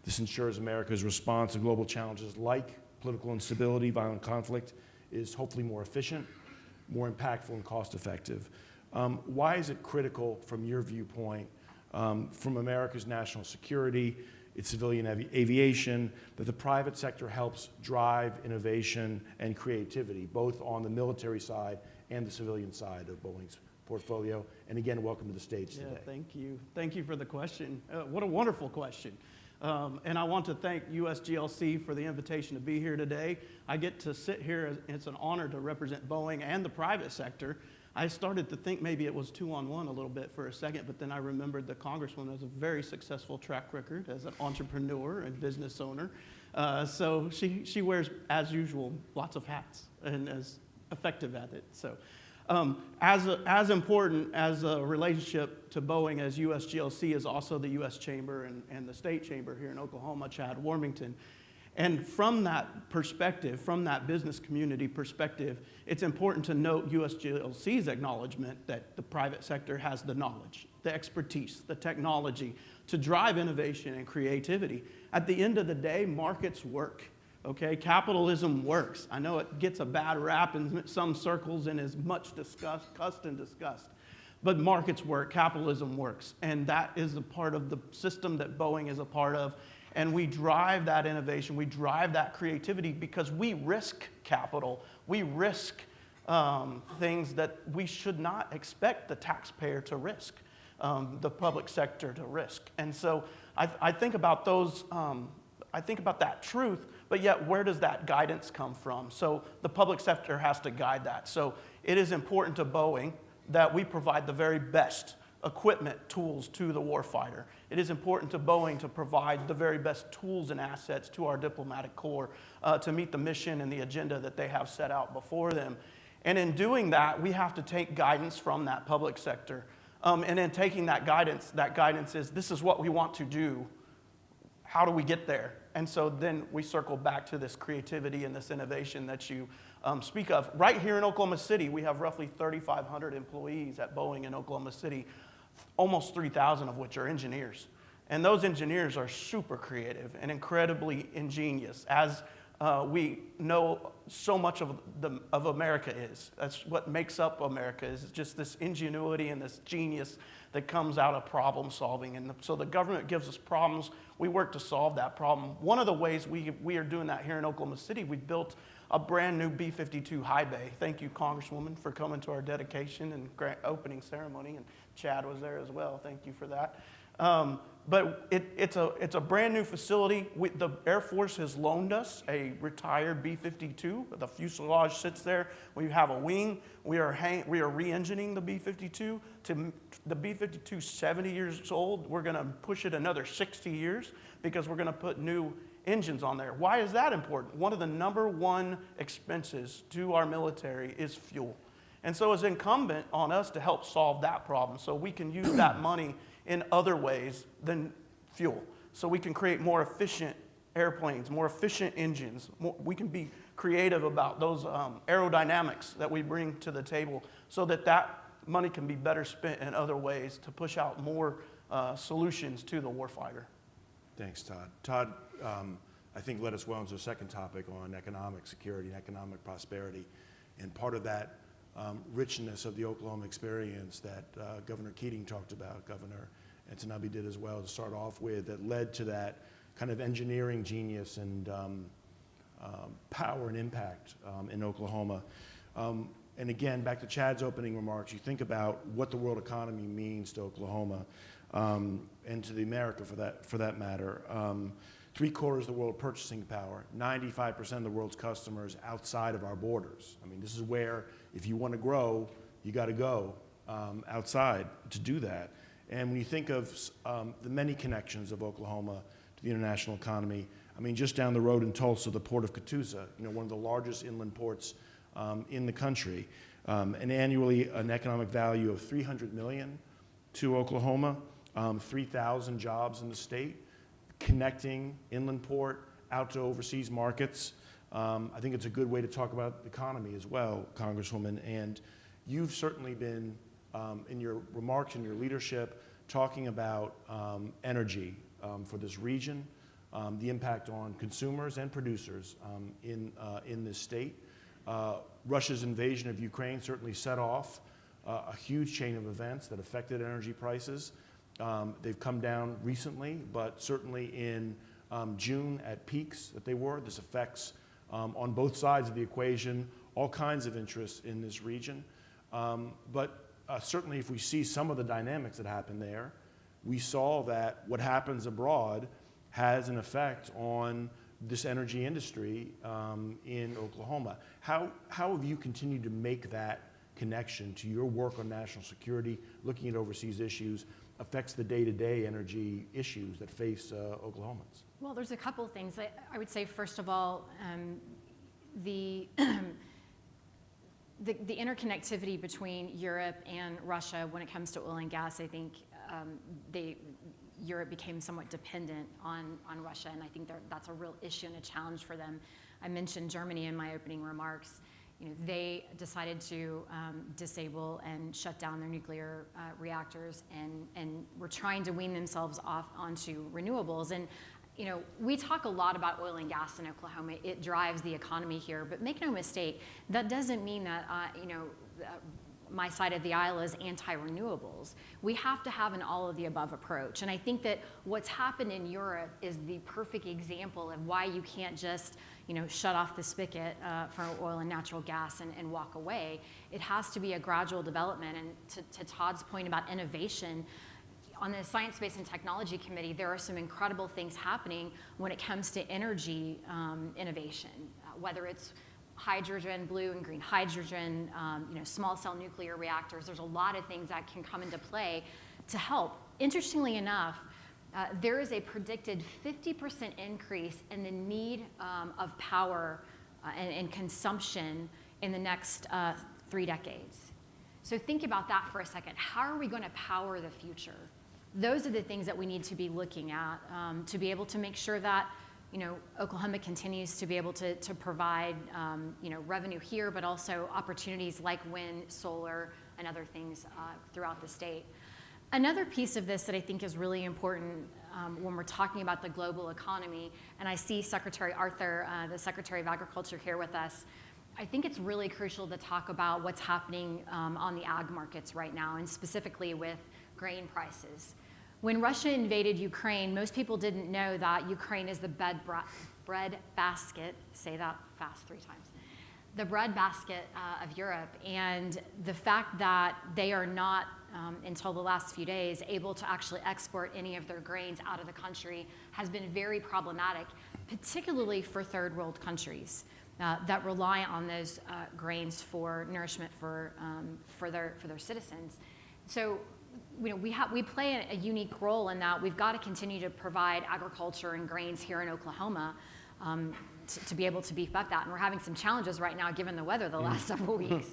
This ensures America's response to global challenges like political instability, violent conflict, is hopefully more efficient, more impactful, and cost-effective. Why is it critical, from your viewpoint, from America's national security, its civilian aviation, that the private sector helps drive innovation and creativity, both on the military side and the civilian side of Boeing's portfolio? And again, welcome to the stage today. Thank you. Thank you for the question. What a wonderful question. And I want to thank USGLC for the invitation to be here today. I get to sit here, it's an honor to represent Boeing and the private sector. I started to think maybe it was 2-on-1 a little bit for a second, but then I remembered the Congresswoman has a very successful track record as an entrepreneur and business owner. So she wears, as usual, lots of hats and is effective at it. So as important as a relationship to Boeing as USGLC is also the U.S. Chamber and the State Chamber here in Oklahoma, Chad Warmington. And from that perspective, from that business community perspective, it's important to note USGLC's acknowledgement that the private sector has the knowledge, the expertise, the technology to drive innovation and creativity. At the end of the day, markets work. Okay, capitalism works. I know it gets a bad rap in some circles and is much discussed, but markets work, capitalism works, and that is a part of the system that Boeing is a part of, and we drive that innovation, we drive that creativity because we risk capital, we risk things that we should not expect the taxpayer to risk, the public sector to risk, and so I think about those. I think about that truth, but yet where does that guidance come from? So the public sector has to guide that. So it is important to Boeing that we provide the very best equipment, tools to the warfighter. It is important to Boeing to provide the very best tools and assets to our diplomatic corps to meet the mission and the agenda that they have set out before them. And in doing that, we have to take guidance from that public sector. And in taking that guidance is, this is what we want to do. How do we get there? And so then we circle back to this creativity and this innovation that you speak of. Right here in Oklahoma City, we have roughly 3,500 employees at Boeing in Oklahoma City, almost 3,000 of which are engineers. And those engineers are super creative and incredibly ingenious, as we know so much of America is. That's what makes up America, is just this ingenuity and this genius that comes out of problem solving. And so the government gives us problems, we work to solve that problem. One of the ways we are doing that here in Oklahoma City, we built a brand new B-52 high bay. Thank you, Congresswoman, for coming to our dedication and opening ceremony, and Chad was there as well. Thank you for that. But it's a brand new facility. The Air Force has loaned us a retired B-52. The fuselage sits there. We have a wing. We are re-engineering the B-52 to the B-52 70 years old. We're going to push it another 60 years because we're going to put new engines on there. Why is that important? One of the number one expenses to our military is fuel. And so it's incumbent on us to help solve that problem so we can use that money in other ways than fuel. So we can create more efficient airplanes, more efficient engines. We can be creative about those aerodynamics that we bring to the table so that that money can be better spent in other ways to push out more solutions to the warfighter. Thanks, Todd. Todd, I think led us well into the second topic on economic security and economic prosperity. And part of that richness of the Oklahoma experience that Governor Keating talked about, Governor Antonubi did as well to start off with, that led to that kind of engineering genius and power and impact in Oklahoma. And again, back to Chad's opening remarks, you think about what the world economy means to Oklahoma and to the America for that matter. 3/4 of the world purchasing power, 95% of the world's customers outside of our borders. I mean, this is where, if you want to grow, you got to go outside to do that. And when you think of the many connections of Oklahoma to the international economy, I mean, just down the road in Tulsa, the port of Catoosa, one of the largest inland ports in the country, and annually an economic value of $300 million to Oklahoma, 3,000 jobs in the state, connecting inland port out to overseas markets. I think it's a good way to talk about the economy as well, Congresswoman. And you've certainly been, in your remarks and your leadership, talking about energy for this region, the impact on consumers and producers in this state. Russia's invasion of Ukraine certainly set off a huge chain of events that affected energy prices. They've come down recently, but certainly in June at peaks that they were. This affects, on both sides of the equation, all kinds of interests in this region. But certainly if we see some of the dynamics that happen there, we saw that what happens abroad has an effect on this energy industry in Oklahoma. How have you continued to make that connection to your work on national security, looking at overseas issues, affects the day-to-day energy issues that face Oklahomans? Well, there's a couple of things. I would say, first of all, the interconnectivity between Europe and Russia when it comes to oil and gas, I think Europe became somewhat dependent on Russia, and I think that's a real issue and a challenge for them. I mentioned Germany in my opening remarks. They decided to disable and shut down their nuclear reactors and were trying to wean themselves off onto renewables. And we talk a lot about oil and gas in Oklahoma. It drives the economy here, but make no mistake, that doesn't mean that my side of the aisle is anti-renewables. We have to have an all-of-the-above approach. And I think that what's happened in Europe is the perfect example of why you can't just shut off the spigot for oil and natural gas and walk away. It has to be a gradual development. And to Todd's point about innovation, on the Science, Space, and Technology Committee, there are some incredible things happening when it comes to energy innovation, whether it's hydrogen, blue and green hydrogen, small cell nuclear reactors. There's a lot of things that can come into play to help. Interestingly enough, there is a predicted 50% increase in the need of power and consumption in the next 3 decades. So think about that for a second. How are we going to power the future? Those are the things that we need to be looking at to be able to make sure that Oklahoma continues to be able to provide, revenue here, but also opportunities like wind, solar, and other things throughout the state. Another piece of this that I think is really important when we're talking about the global economy, and I see Secretary Arthur, the Secretary of Agriculture, here with us, I think it's really crucial to talk about what's happening on the ag markets right now, and specifically with grain prices. When Russia invaded Ukraine, most people didn't know that Ukraine is the bread basket, say that fast 3 times, the bread basket of Europe. And the fact that they are not until the last few days, able to actually export any of their grains out of the country has been very problematic, particularly for third world countries that rely on those grains for nourishment for their citizens. So, we play a unique role in that we've got to continue to provide agriculture and grains here in Oklahoma to be able to beef up that. And we're having some challenges right now given the weather the last several weeks.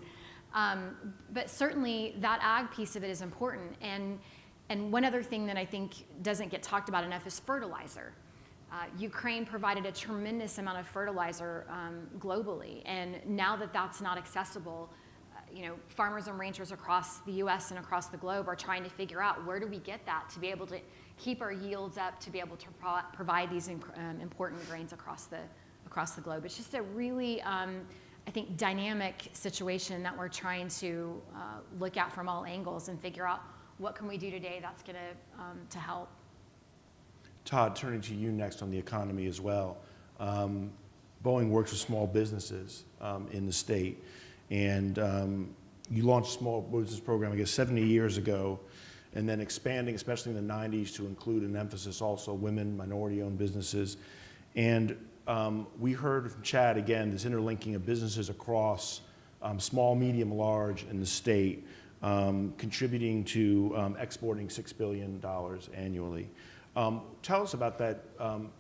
But certainly that ag piece of it is important. And one other thing that I think doesn't get talked about enough is fertilizer. Ukraine provided a tremendous amount of fertilizer globally. And now that that's not accessible, farmers and ranchers across the U.S. and across the globe are trying to figure out where do we get that to be able to keep our yields up, to be able to provide these important grains across the globe. It's just a really, I think, dynamic situation that we're trying to look at from all angles and figure out what can we do today that's going to help. Todd, turning to you next on the economy as well. Boeing works with small businesses in the state. And you launched a small business program, I guess, 70 years ago, and then expanding, especially in the 90s, to include an emphasis also women, minority-owned businesses. And we heard from Chad, again, this interlinking of businesses across small, medium, large in the state, contributing to exporting $6 billion annually. Tell us about that,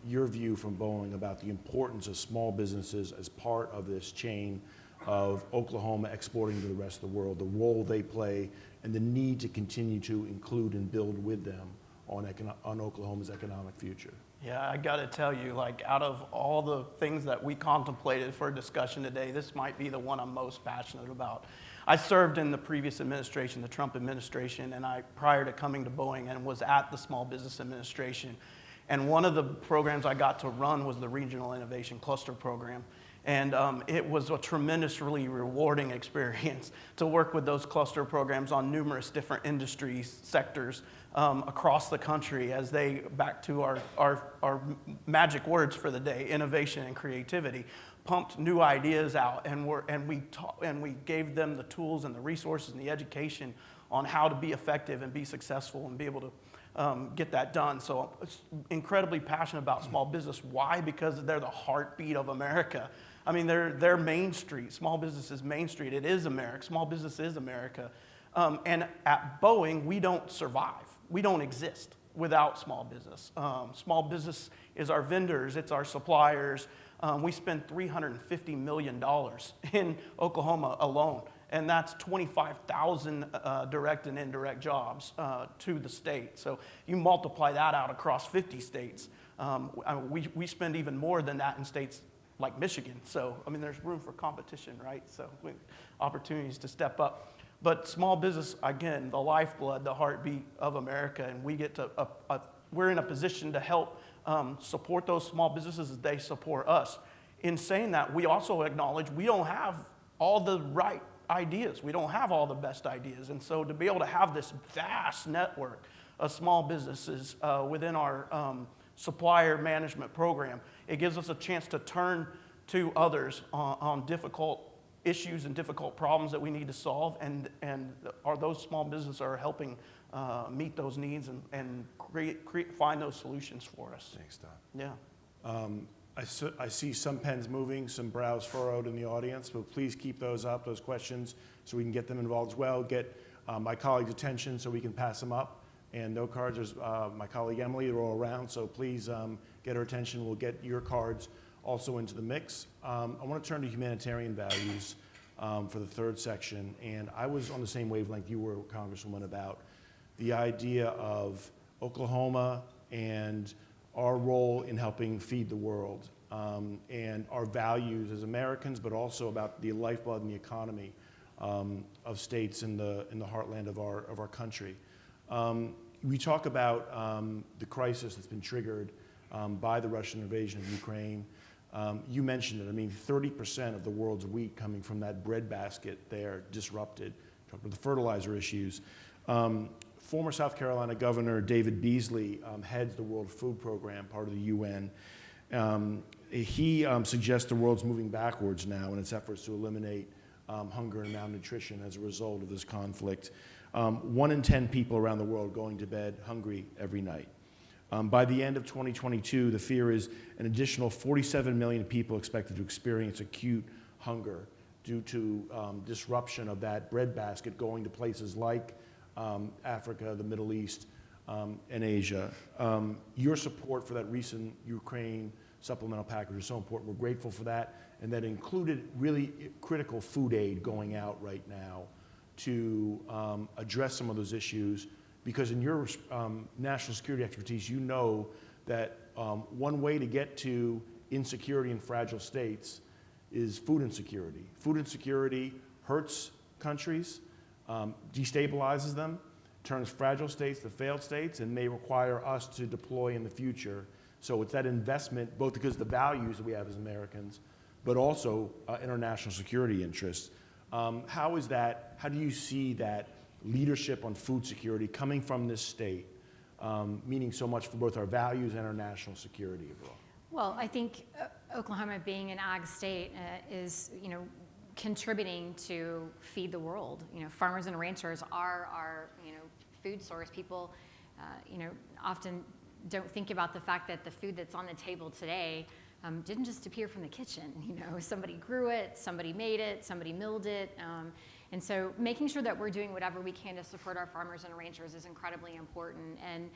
your view from Boeing about the importance of small businesses as part of this chain of Oklahoma exporting to the rest of the world, the role they play, and the need to continue to include and build with them on Oklahoma's economic future. Yeah, I got to tell you, out of all the things that we contemplated for discussion today, this might be the one I'm most passionate about. I served in the previous administration, the Trump administration, and prior to coming to Boeing, and was at the Small Business Administration. And one of the programs I got to run was the Regional Innovation Cluster Program. And it was a tremendously rewarding experience to work with those cluster programs on numerous different industry sectors across the country as they, back to our magic words for the day, innovation and creativity, pumped new ideas out, and we gave them the tools and the resources and the education on how to be effective and be successful and be able to get that done. So I'm incredibly passionate about small business. Why? Because they're the heartbeat of America. I mean, they're Main Street. Small business is Main Street. It is America. Small business is America. And at Boeing, we don't survive. We don't exist without small business. Small business is our vendors. It's our suppliers. We spend $350 million in Oklahoma alone. And that's 25,000 direct and indirect jobs to the state. So you multiply that out across 50 states. We spend even more than that in states like Michigan. So, I mean, there's room for competition, right? So opportunities to step up. But small business, again, the lifeblood, the heartbeat of America, and we get to, we're in a position to help support those small businesses as they support us. In saying that, we also acknowledge we don't have all the right ideas. We don't have all the best ideas. And so to be able to have this vast network of small businesses within our supplier management program, it gives us a chance to turn to others on difficult issues and difficult problems that we need to solve, and those small businesses are helping meet those needs and find those solutions for us. Thanks, Todd. Yeah. I see some pens moving, some brows furrowed in the audience, but please keep those up, those questions, so we can get them involved as well. Get my colleagues' attention so we can pass them up. And no cards, there's my colleague Emily, they're all around, so please get her attention. We'll get your cards also into the mix. I want to turn to humanitarian values for the third section. And I was on the same wavelength you were, Congresswoman, about the idea of Oklahoma and our role in helping feed the world, and our values as Americans, but also about the lifeblood and the economy of states in the heartland of our country. We talk about the crisis that's been triggered by the Russian invasion of Ukraine. You mentioned it. I mean, 30% of the world's wheat coming from that breadbasket there disrupted. Talked about the fertilizer issues. Former South Carolina Governor David Beasley heads the World Food Program, part of the UN. He suggests the world's moving backwards now in its efforts to eliminate hunger and malnutrition as a result of this conflict. 1 in 10 people around the world going to bed hungry every night. By the end of 2022, the fear is an additional 47 million people expected to experience acute hunger due to disruption of that breadbasket going to places like Africa, the Middle East, and Asia. Your support for that recent Ukraine supplemental package is so important. We're grateful for that, and that included really critical food aid going out right now to address some of those issues, because in your national security expertise, you know that one way to get to insecurity in fragile states is food insecurity. Food insecurity hurts countries, destabilizes them, turns fragile states to failed states, and may require us to deploy in the future. So it's that investment, both because of the values that we have as Americans, but also international security interests. How do you see that leadership on food security coming from this state, meaning so much for both our values and our national security overall? Well, I think Oklahoma being an ag state is, contributing to feed the world. Farmers and ranchers are our, food source. People, often don't think about the fact that the food that's on the table today didn't just appear from the kitchen. Somebody grew it, somebody made it, somebody milled it. And so making sure that we're doing whatever we can to support our farmers and ranchers is incredibly important. And,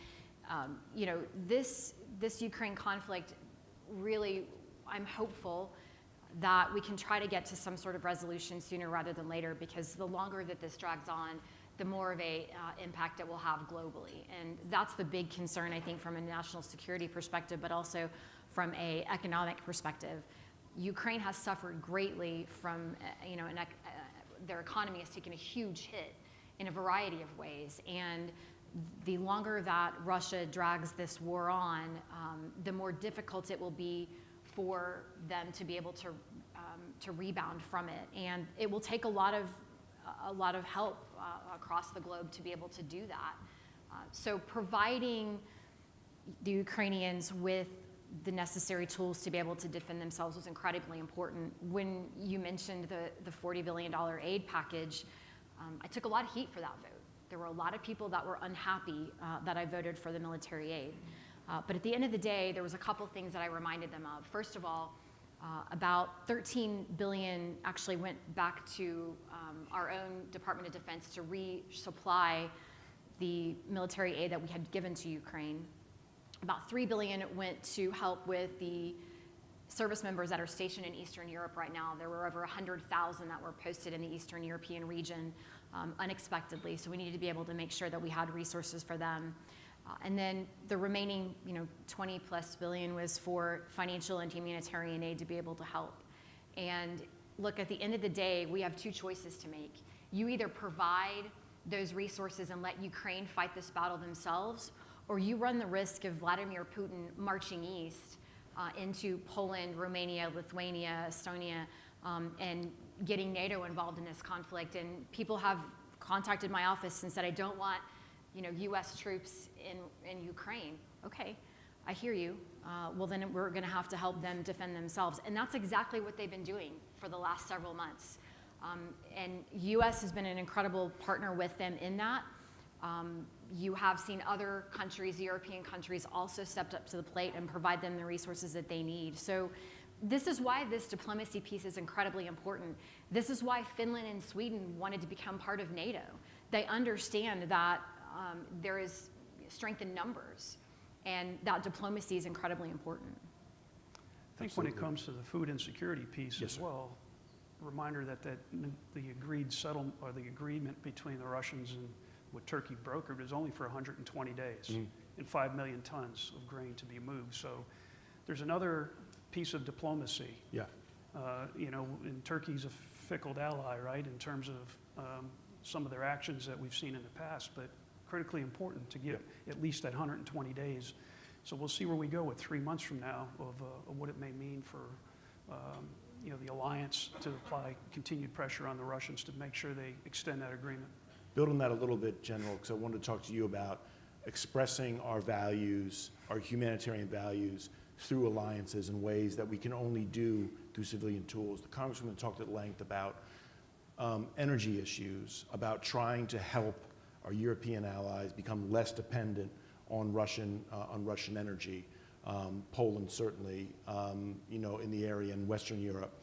this Ukraine conflict, really, I'm hopeful that we can try to get to some sort of resolution sooner rather than later, because the longer that this drags on, the more of a impact it will have globally. And that's the big concern, I think, from a national security perspective, but also from an economic perspective. Ukraine has suffered greatly from, their economy has taken a huge hit in a variety of ways. And the longer that Russia drags this war on, the more difficult it will be for them to be able to rebound from it. And it will take a lot of help across the globe to be able to do that. So providing the Ukrainians with the necessary tools to be able to defend themselves was incredibly important. When you mentioned the $40 billion aid package, I took a lot of heat for that vote. There were a lot of people that were unhappy that I voted for the military aid. But at the end of the day, there was a couple things that I reminded them of. First of all, about $13 billion actually went back to our own Department of Defense to resupply the military aid that we had given to Ukraine. About $3 billion went to help with the service members that are stationed in Eastern Europe right now. There were over 100,000 that were posted in the Eastern European region unexpectedly, so we needed to be able to make sure that we had resources for them. And then the remaining, 20 plus billion was for financial and humanitarian aid to be able to help. And look, at the end of the day, we have two choices to make. You either provide those resources and let Ukraine fight this battle themselves, or you run the risk of Vladimir Putin marching east into Poland, Romania, Lithuania, Estonia, and getting NATO involved in this conflict. And people have contacted my office and said, I don't want U.S. troops in Ukraine. Okay, I hear you. Well, then we're going to have to help them defend themselves. And that's exactly what they've been doing for the last several months. And U.S. has been an incredible partner with them in that. You have seen other countries, European countries, also stepped up to the plate and provide them the resources that they need. So this is why this diplomacy piece is incredibly important. This is why Finland and Sweden wanted to become part of NATO. They understand that there is strength in numbers, and that diplomacy is incredibly important. I think when it comes to the food insecurity piece as well, a reminder that the agreed settlement or the agreement between the Russians and what Turkey brokered is only for 120 days and 5 million tons of grain to be moved. So there's another piece of diplomacy. Yeah. And Turkey's a fickle ally, right, in terms of some of their actions that we've seen in the past, but critically important to get at least that 120 days. So we'll see where we go with 3 months from now of what it may mean for the alliance to apply continued pressure on the Russians to make sure they extend that agreement. Build on that a little bit, General, because I wanted to talk to you about expressing our values, our humanitarian values, through alliances in ways that we can only do through civilian tools. The Congresswoman talked at length about energy issues, about trying to help our European allies become less dependent on Russian energy. Poland certainly, in the area in Western Europe.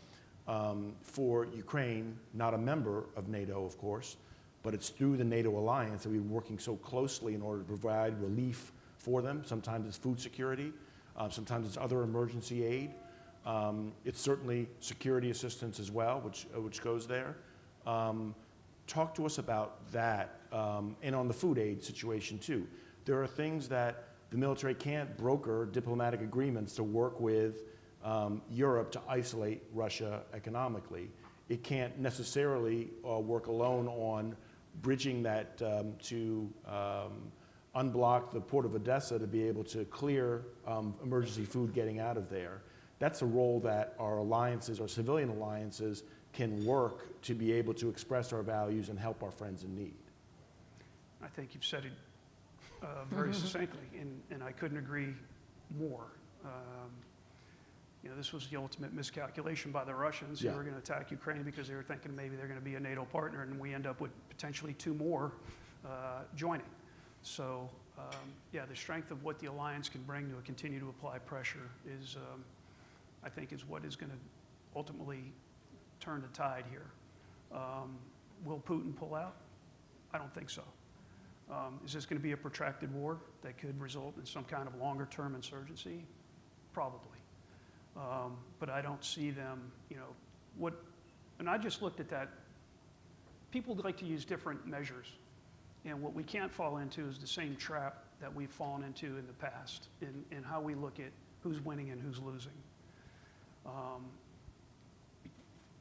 For Ukraine, not a member of NATO, of course, but it's through the NATO alliance that we've been working so closely in order to provide relief for them. Sometimes it's food security, sometimes it's other emergency aid. It's certainly security assistance as well, which goes there. Talk to us about that, and on the food aid situation too. There are things that the military can't broker diplomatic agreements to work with Europe to isolate Russia economically. It can't necessarily work alone on bridging that to unblock the port of Odessa to be able to clear emergency food getting out of there. That's a role that our alliances, our civilian alliances, can work to be able to express our values and help our friends in need. I think you've said it very succinctly, and I couldn't agree more. This was the ultimate miscalculation by the Russians who were going to attack Ukraine because they were thinking maybe they're going to be a NATO partner, and we end up with potentially 2 more joining. So, the strength of what the alliance can bring to continue to apply pressure is, I think, is what is going to ultimately turn the tide here. Will Putin pull out? I don't think so. Is this going to be a protracted war that could result in some kind of longer-term insurgency? Probably. But I don't see them, and I just looked at that. People like to use different measures, and what we can't fall into is the same trap that we've fallen into in the past in how we look at who's winning and who's losing.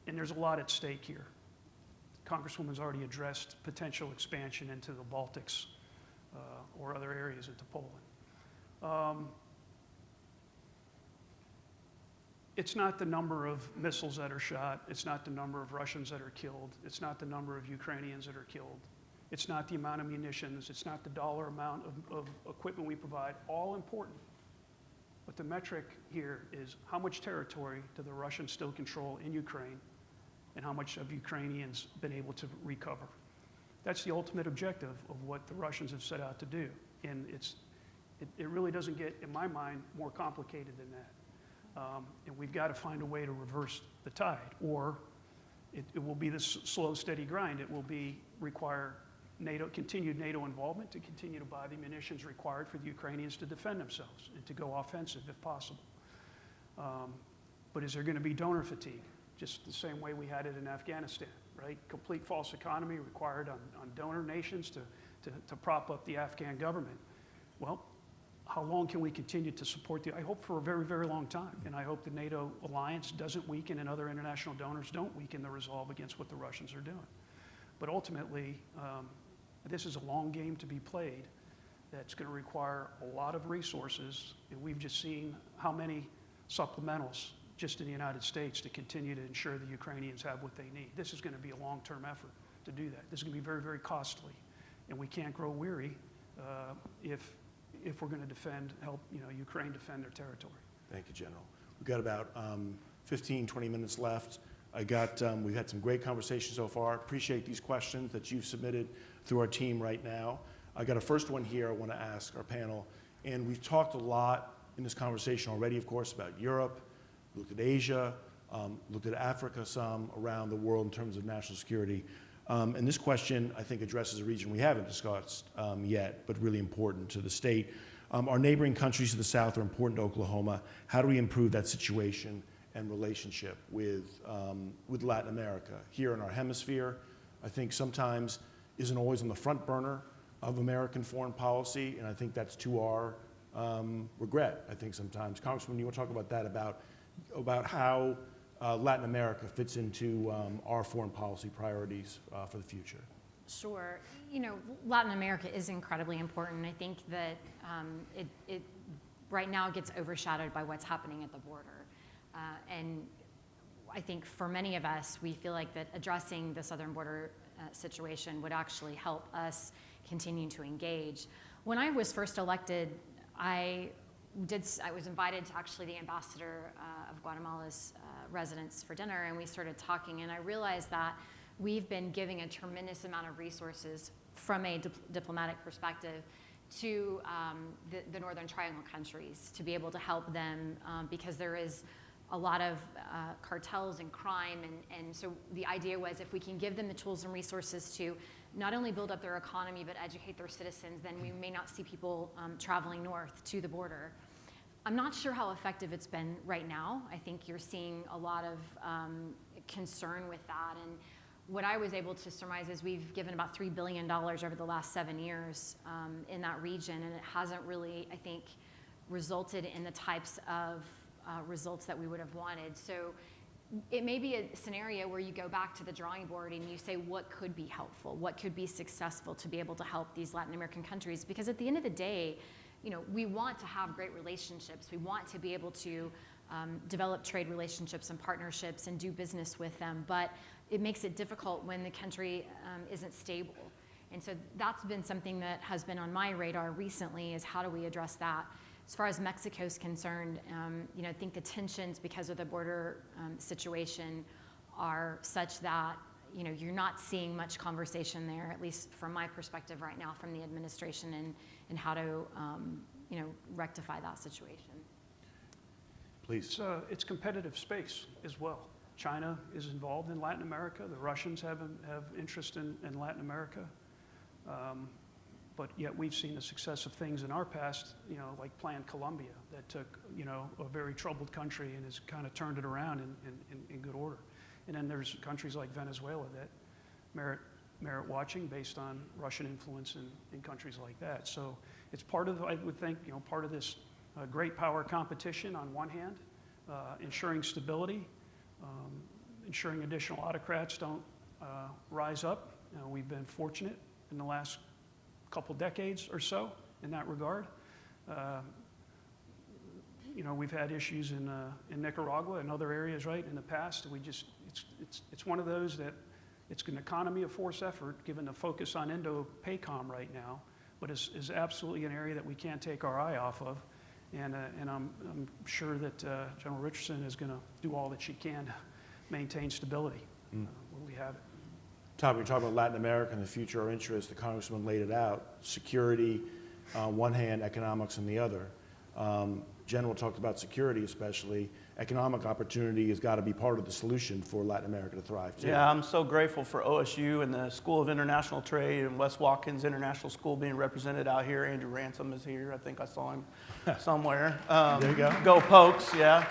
And there's a lot at stake here. Congresswoman's already addressed potential expansion into the Baltics or other areas into Poland. It's not the number of missiles that are shot. It's not the number of Russians that are killed. It's not the number of Ukrainians that are killed. It's not the amount of munitions. It's not the dollar amount of equipment we provide. All important. But the metric here is how much territory do the Russians still control in Ukraine, and how much have Ukrainians been able to recover. That's the ultimate objective of what the Russians have set out to do. And it really doesn't get, in my mind, more complicated than that. And we've got to find a way to reverse the tide, or it will be this slow, steady grind. It will require continued NATO involvement to continue to buy the munitions required for the Ukrainians to defend themselves and to go offensive if possible. But is there going to be donor fatigue? Just the same way we had it in Afghanistan, right? Complete false economy required on donor nations to prop up the Afghan government. Well, how long can we continue to support I hope for a very, very long time. And I hope the NATO alliance doesn't weaken and other international donors don't weaken the resolve against what the Russians are doing. But ultimately, this is a long game to be played that's going to require a lot of resources. And we've just seen how many supplementals just in the United States to continue to ensure the Ukrainians have what they need. This is going to be a long-term effort to do that. This is going to be very, very costly. And we can't grow weary if we're going to help Ukraine defend their territory. Thank you, General. We've got about 15, 20 minutes left. We've had some great conversations so far. Appreciate these questions that you've submitted through our team right now. I got a first one here I want to ask our panel. And we've talked a lot in this conversation already, of course, about Europe, looked at Asia, looked at Africa some, around the world in terms of national security. And this question, I think, addresses a region we haven't discussed yet, but really important to the state. Our neighboring countries to the south are important to Oklahoma. How do we improve that situation and relationship with Latin America? Here in our hemisphere, I think sometimes isn't always on the front burner of American foreign policy, and I think that's to our regret, I think sometimes. Congressman, you want to talk about that, about how Latin America fits into our foreign policy priorities for the future? Sure. Latin America is incredibly important. I think that it right now gets overshadowed by what's happening at the border. And I think for many of us, we feel like that addressing the southern border situation would actually help us continue to engage. When I was first elected, I was invited to actually the ambassador of Guatemala's residence for dinner, and we started talking, and I realized that we've been giving a tremendous amount of resources from a diplomatic perspective to the Northern Triangle countries to be able to help them because there is a lot of cartels and crime. And so the idea was if we can give them the tools and resources to not only build up their economy but educate their citizens, then we may not see people traveling north to the border. I'm not sure how effective it's been right now. I think you're seeing a lot of concern with that. And what I was able to surmise is we've given about $3 billion over the last 7 years in that region, and it hasn't really, I think, resulted in the types of results that we would have wanted. So it may be a scenario where you go back to the drawing board and you say, what could be helpful? What could be successful to be able to help these Latin American countries? Because at the end of the day, you know, we want to have great relationships. We want to be able to develop trade relationships and partnerships and do business with them, but it makes it difficult when the country isn't stable. And so that's been something that has been on my radar recently, is how do we address that? As far as Mexico's concerned, you know, I think the tensions because of the border situation are such that, you know, you're not seeing much conversation there, at least from my perspective right now, from the administration and how to, you know, rectify that situation. Please. It's competitive space as well. China is involved in Latin America. The Russians have interest in Latin America. But yet we've seen the success of things in our past, you know, like Plan Colombia, that took, you know, a very troubled country and has kind of turned it around in good order. And then there's countries like Venezuela that merit watching based on Russian influence in countries like that. So it's part of, I would think, you know, part of this great power competition on one hand, ensuring stability, ensuring additional autocrats don't rise up. You know, we've been fortunate in the last couple decades or so in that regard. You know, we've had issues in Nicaragua and other areas, right, in the past. We just, it's one of those that it's an economy of force effort, given the focus on Indo-PACOM right now, but is absolutely an area that we can't take our eye off of. And I'm sure that General Richardson is going to do all that she can to maintain stability when we have it. Todd, we talk about Latin America and the future of interest. The Congressman laid it out. Security on one hand, economics on the other. General talked about security especially. Economic opportunity has got to be part of the solution for Latin America to thrive too. Yeah, I'm so grateful for OSU and the School of International Trade and Wes Watkins International School being represented out here. Andrew Ransom is here. I think I saw him somewhere. There you go. Go Pokes, yeah.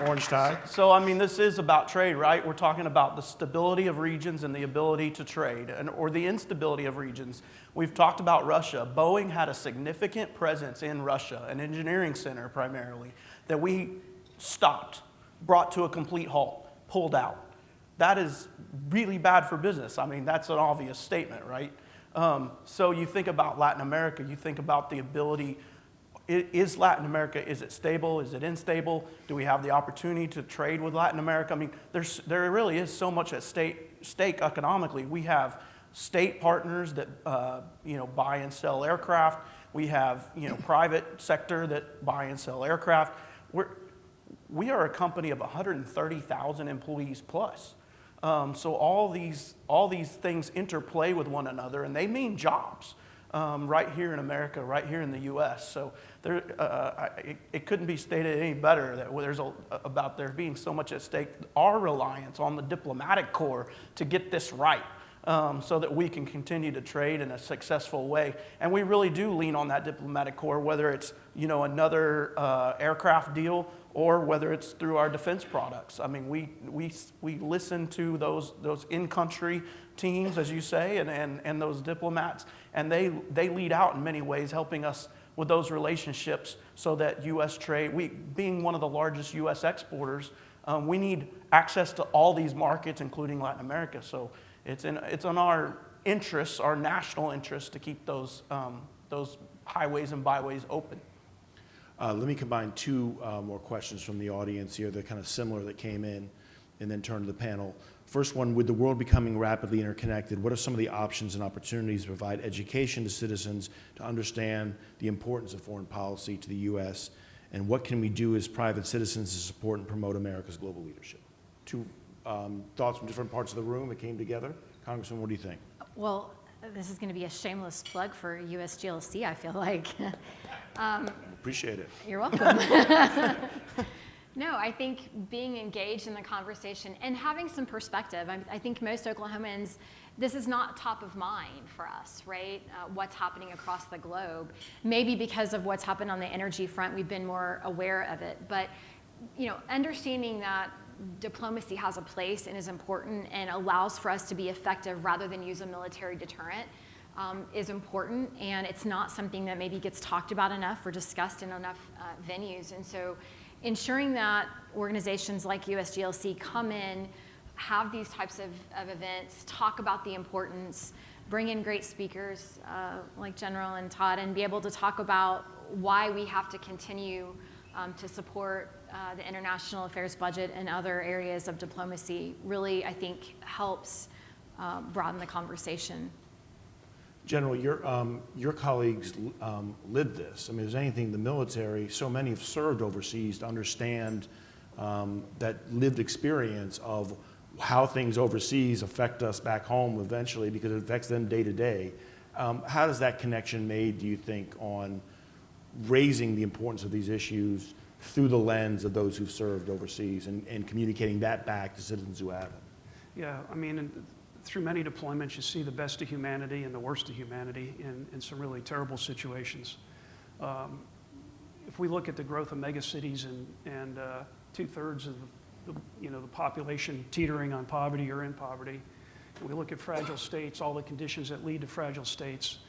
Orange tie. So, I mean, this is about trade, right? We're talking about the stability of regions and the ability to trade, or the instability of regions. We've talked about Russia. Boeing had a significant presence in Russia, an engineering center primarily, that we stopped, brought to a complete halt, pulled out. That is really bad for business. I mean, that's an obvious statement, right? So you think about Latin America, you think about the ability. Is Latin America, is it stable? Is it unstable? Do we have the opportunity to trade with Latin America? I mean, there really is so much at stake economically. We have state partners that you know, buy and sell aircraft. We have, you know, private sector that buy and sell aircraft. We are a company of 130,000 employees plus. So all these things interplay with one another, and they mean jobs. Right here in America, right here in the U.S. So it couldn't be stated any better that there's about there being so much at stake. Our reliance on the diplomatic corps to get this right, so that we can continue to trade in a successful way. And we really do lean on that diplomatic corps, whether it's, you know, another aircraft deal or whether it's through our defense products. I mean, we listen to those in-country teams, as you say, and those diplomats, and they lead out in many ways, helping us with those relationships so that U.S. trade, being one of the largest U.S. exporters, we need access to all these markets, including Latin America. So it's in our interests, our national interests, to keep those highways and byways open. Let me combine two more questions from the audience here. They're kind of similar that came in, and then turn to the panel. First one, with the world becoming rapidly interconnected, what are some of the options and opportunities to provide education to citizens to understand the importance of foreign policy to the U.S., and what can we do as private citizens to support and promote America's global leadership? Two thoughts from different parts of the room that came together. Congressman, what do you think? Well, this is going to be a shameless plug for USGLC, I feel like. Appreciate it. You're welcome. No, I think being engaged in the conversation and having some perspective. I think most Oklahomans, this is not top of mind for us, right? What's happening across the globe. Maybe because of what's happened on the energy front, we've been more aware of it. But, you know, understanding that diplomacy has a place and is important and allows for us to be effective rather than use a military deterrent is important. And it's not something that maybe gets talked about enough or discussed in enough venues. And so ensuring that organizations like USGLC come in, have these types of events, talk about the importance, bring in great speakers like General and Todd, and be able to talk about why we have to continue to support the international affairs budget and other areas of diplomacy really, I think, helps broaden the conversation. General, your colleagues lived this. I mean, if there's anything, the military, so many have served overseas to understand that lived experience of how things overseas affect us back home eventually, because it affects them day to day. How does that connection made, do you think, on raising the importance of these issues through the lens of those who've served overseas and communicating that back to citizens who haven't? Yeah, I mean, through many deployments, you see the best of humanity and the worst of humanity in some really terrible situations. If we look at the growth of megacities and 2/3 of the population teetering on poverty or in poverty, and we look at fragile states, all the conditions that lead to fragile states,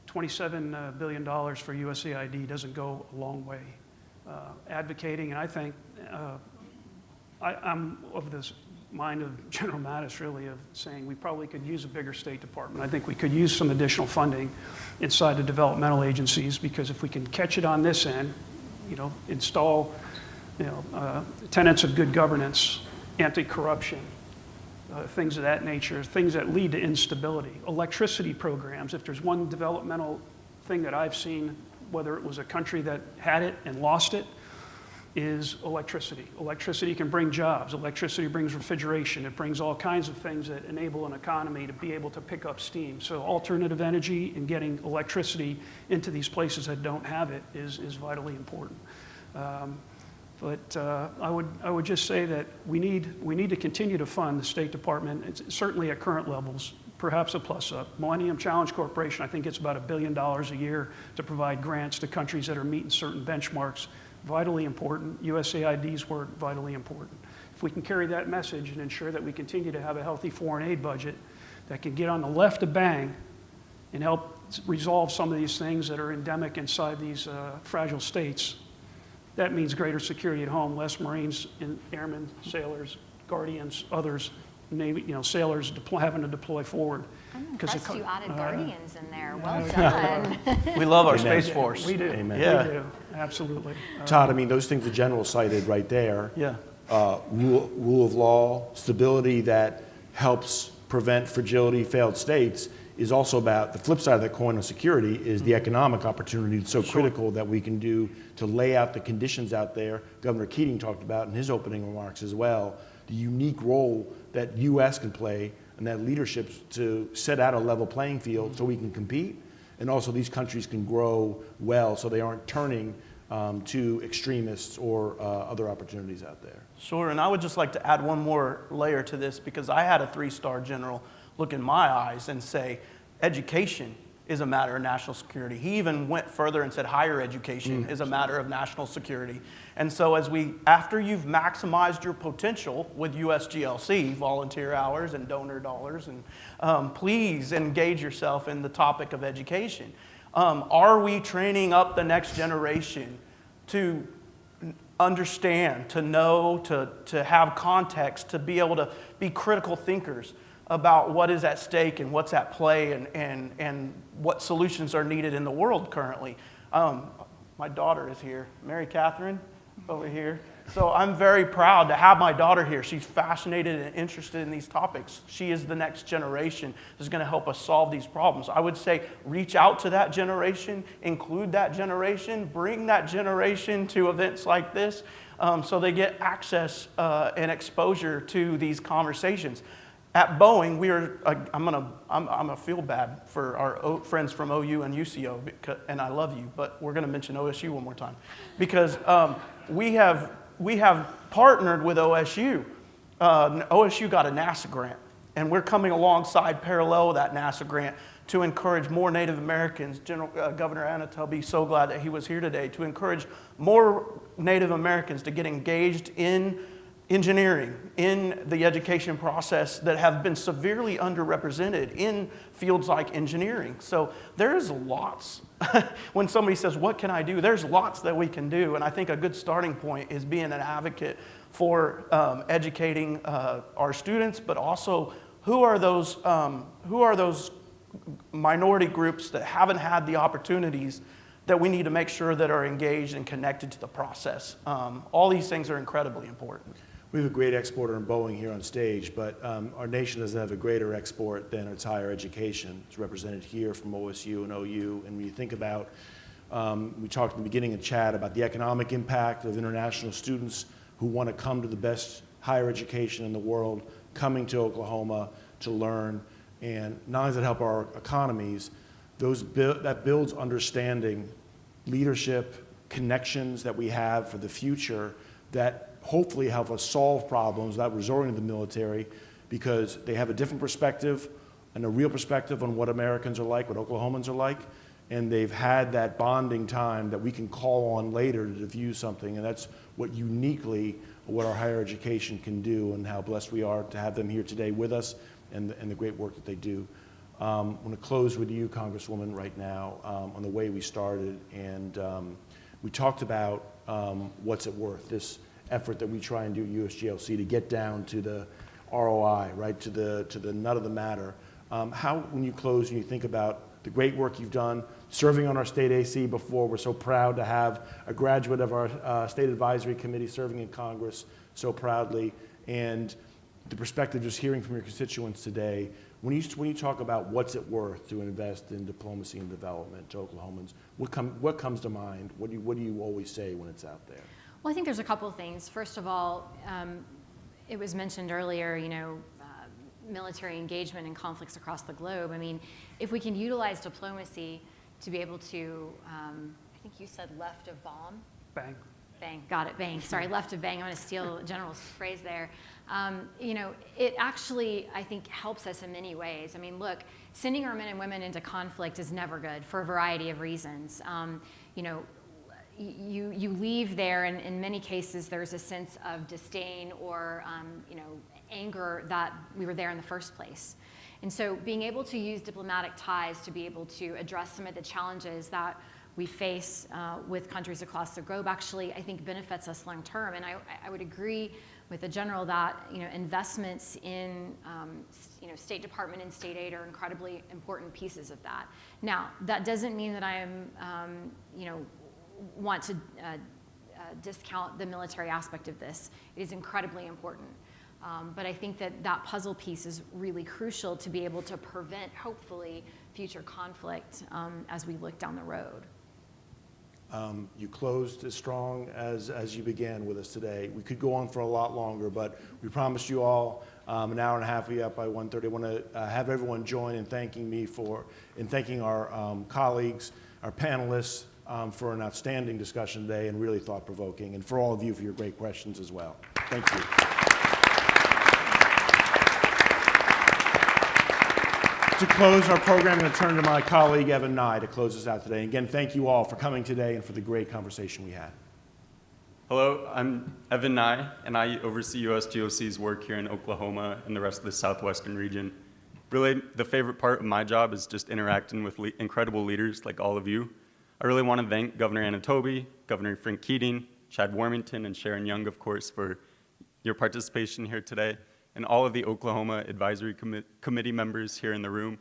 $27 billion for USAID doesn't go a long way. Advocating, and I think I'm of this mind of General Mattis, really, of saying we probably could use a bigger State Department. I think we could use some additional funding inside the developmental agencies, because if we can catch it on this end, install, tenets of good governance, anti-corruption, things of that nature, things that lead to instability, electricity programs. If there's one developmental thing that I've seen, whether it was a country that had it and lost it, is electricity. Electricity can bring jobs. Electricity brings refrigeration. It brings all kinds of things that enable an economy to be able to pick up steam. So alternative energy and getting electricity into these places that don't have it is vitally important. But I would just say that we need to continue to fund the State Department. It's certainly at current levels, perhaps a plus up. Millennium Challenge Corporation, I think it's about $1 billion a year to provide grants to countries that are meeting certain benchmarks. Vitally important. USAID's work, vitally important. If we can carry that message and ensure that we continue to have a healthy foreign aid budget that can get on the left of bang and help resolve some of these things that are endemic inside these fragile states, that means greater security at home, less Marines and airmen, sailors, guardians, others, Navy, sailors having to deploy forward. I'm impressed you added guardians in there. Well done. done. We love our Amen. Space Force. We do. Amen. Yeah. We do. Absolutely. Todd, I mean, those things the General cited right there. Yeah. Rule of law, stability that helps prevent fragility, failed states, is also about the flip side of that coin of security is the economic opportunity that's so critical that we can do to lay out the conditions out there. Governor Keating talked about in his opening remarks as well, the unique role that U.S. can play and that leadership to set out a level playing field so we can compete, and also these countries can grow well so they aren't turning to extremists or other opportunities out there. Sure, and I would just like to add one more layer to this, because I had a 3-star general look in my eyes and say, education is a matter of national security. He even went further and said higher education is a matter of national security. And so after you've maximized your potential with USGLC, volunteer hours and donor dollars, and please engage yourself in the topic of education. Are we training up the next generation to understand, to know, to have context, to be able to be critical thinkers about what is at stake and what's at play and what solutions are needed in the world currently? My daughter is here, Mary Catherine over here. So I'm very proud to have my daughter here. She's fascinated and interested in these topics. She is the next generation that's going to help us solve these problems. I would say reach out to that generation, include that generation, bring that generation to events like this so they get access and exposure to these conversations. At Boeing, I'm gonna feel bad for our friends from OU and UCO, and I love you, but we're gonna mention OSU one more time, because we have partnered with OSU. OSU got a NASA grant, and we're coming alongside parallel that NASA grant to encourage more Native Americans. Governor Anatobi, so glad that he was here today, to encourage more Native Americans to get engaged in engineering, in the education process that have been severely underrepresented in fields like engineering. So there's lots. When somebody says, what can I do? There's lots that we can do. And I think a good starting point is being an advocate for educating our students, but also who are those minority groups that haven't had the opportunities that we need to make sure that are engaged and connected to the process. All these things are incredibly important. We have a great exporter in Boeing here on stage, but our nation doesn't have a greater export than its higher education. It's represented here from OSU and OU. And when you think about, we talked at the beginning of chat about the economic impact of international students who want to come to the best higher education in the world, coming to Oklahoma to learn. And not only does it help our economies, that builds understanding, leadership, connections that we have for the future that hopefully help us solve problems without resorting to the military, because they have a different perspective and a real perspective on what Americans are like, what Oklahomans are like, and they've had that bonding time that we can call on later to diffuse something, and that's what uniquely what our higher education can do, and how blessed we are to have them here today with us, and the great work that they do. I want to close with you, Congresswoman, right now on the way we started, and we talked about what's it worth, this effort that we try and do at USGLC to get down to the ROI, right, to the nut of the matter. How, when you close and you think about the great work you've done, serving on our state AC before, we're so proud to have a graduate of our state advisory committee serving in Congress so proudly, and the perspective just hearing from your constituents today, when you talk about what's it worth to invest in diplomacy and development to Oklahomans, what comes to mind? What do you always say when it's out there? Well, I think there's a couple of things. First of all, it was mentioned earlier, military engagement in conflicts across the globe. I mean, if we can utilize diplomacy to be able to, I think you said left of bomb? Bang. Bang, got it, bang. Sorry, left of bang. I'm going to steal the general's phrase there. It actually, I think, helps us in many ways. I mean, look, sending our men and women into conflict is never good for a variety of reasons. You leave there, and in many cases, there's a sense of disdain or, anger that we were there in the first place. And so being able to use diplomatic ties to be able to address some of the challenges that we face with countries across the globe actually, I think, benefits us long term. And I would agree with the general that investments in State Department and state aid are incredibly important pieces of that. Now, that doesn't mean that I am want to discount the military aspect of this. It is incredibly important. But I think that puzzle piece is really crucial to be able to prevent, hopefully, future conflict as we look down the road. You closed as strong as you began with us today. We could go on for a lot longer, but we promised you all an hour and a half. We up by 1:30. I want to have everyone join in thanking our colleagues, our panelists, for an outstanding discussion today and really thought-provoking, and for all of you for your great questions as well. Thank you. To close our program, I'm going to turn to my colleague, Evan Nye, to close us out today. Again, thank you all for coming today and for the great conversation we had. Hello, I'm Evan Nye, and I oversee USGLC's work here in Oklahoma and the rest of the southwestern region. Really, the favorite part of my job is just interacting with incredible leaders like all of you. I really want to thank Governor Anatobi, Governor Frank Keating, Chad Warmington, and Sharon Young, of course, for your participation here today, and all of the Oklahoma Advisory Committee members here in the room.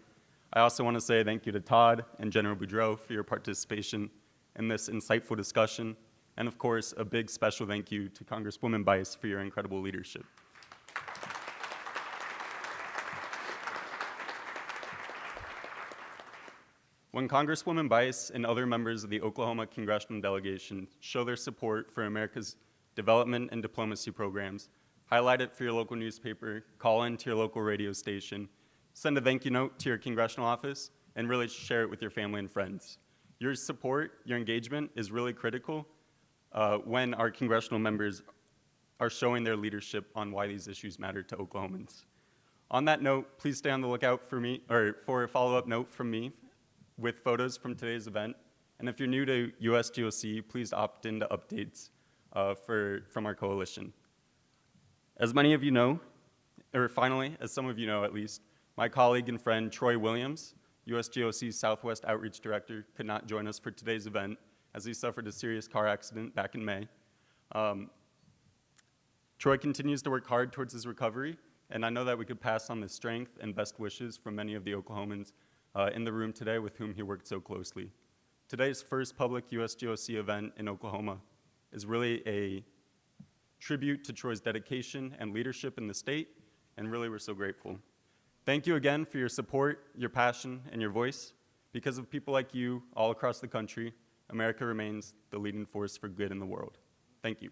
I also want to say thank you to Todd and General Boudreaux for your participation in this insightful discussion, and of course, a big special thank you to Congresswoman Bice for your incredible leadership. When Congresswoman Bice and other members of the Oklahoma congressional delegation show their support for America's development and diplomacy programs, highlight it for your local newspaper, call in to your local radio station, send a thank you note to your congressional office, and really share it with your family and friends. Your support, your engagement is really critical when our congressional members are showing their leadership on why these issues matter to Oklahomans. On that note, please stay on the lookout for a follow-up note from me with photos from today's event. And if you're new to USGLC, please opt into updates from our coalition. As many of you know, or finally, as some of you know at least, my colleague and friend Troy Williams, USGLC's Southwest Outreach Director, could not join us for today's event as he suffered a serious car accident back in May. Troy continues to work hard towards his recovery, and I know that we could pass on the strength and best wishes from many of the Oklahomans in the room today with whom he worked so closely. Today's first public USGLC event in Oklahoma is really a tribute to Troy's dedication and leadership in the state, and really we're so grateful. Thank you again for your support, your passion, and your voice. Because of people like you all across the country, America remains the leading force for good in the world. Thank you.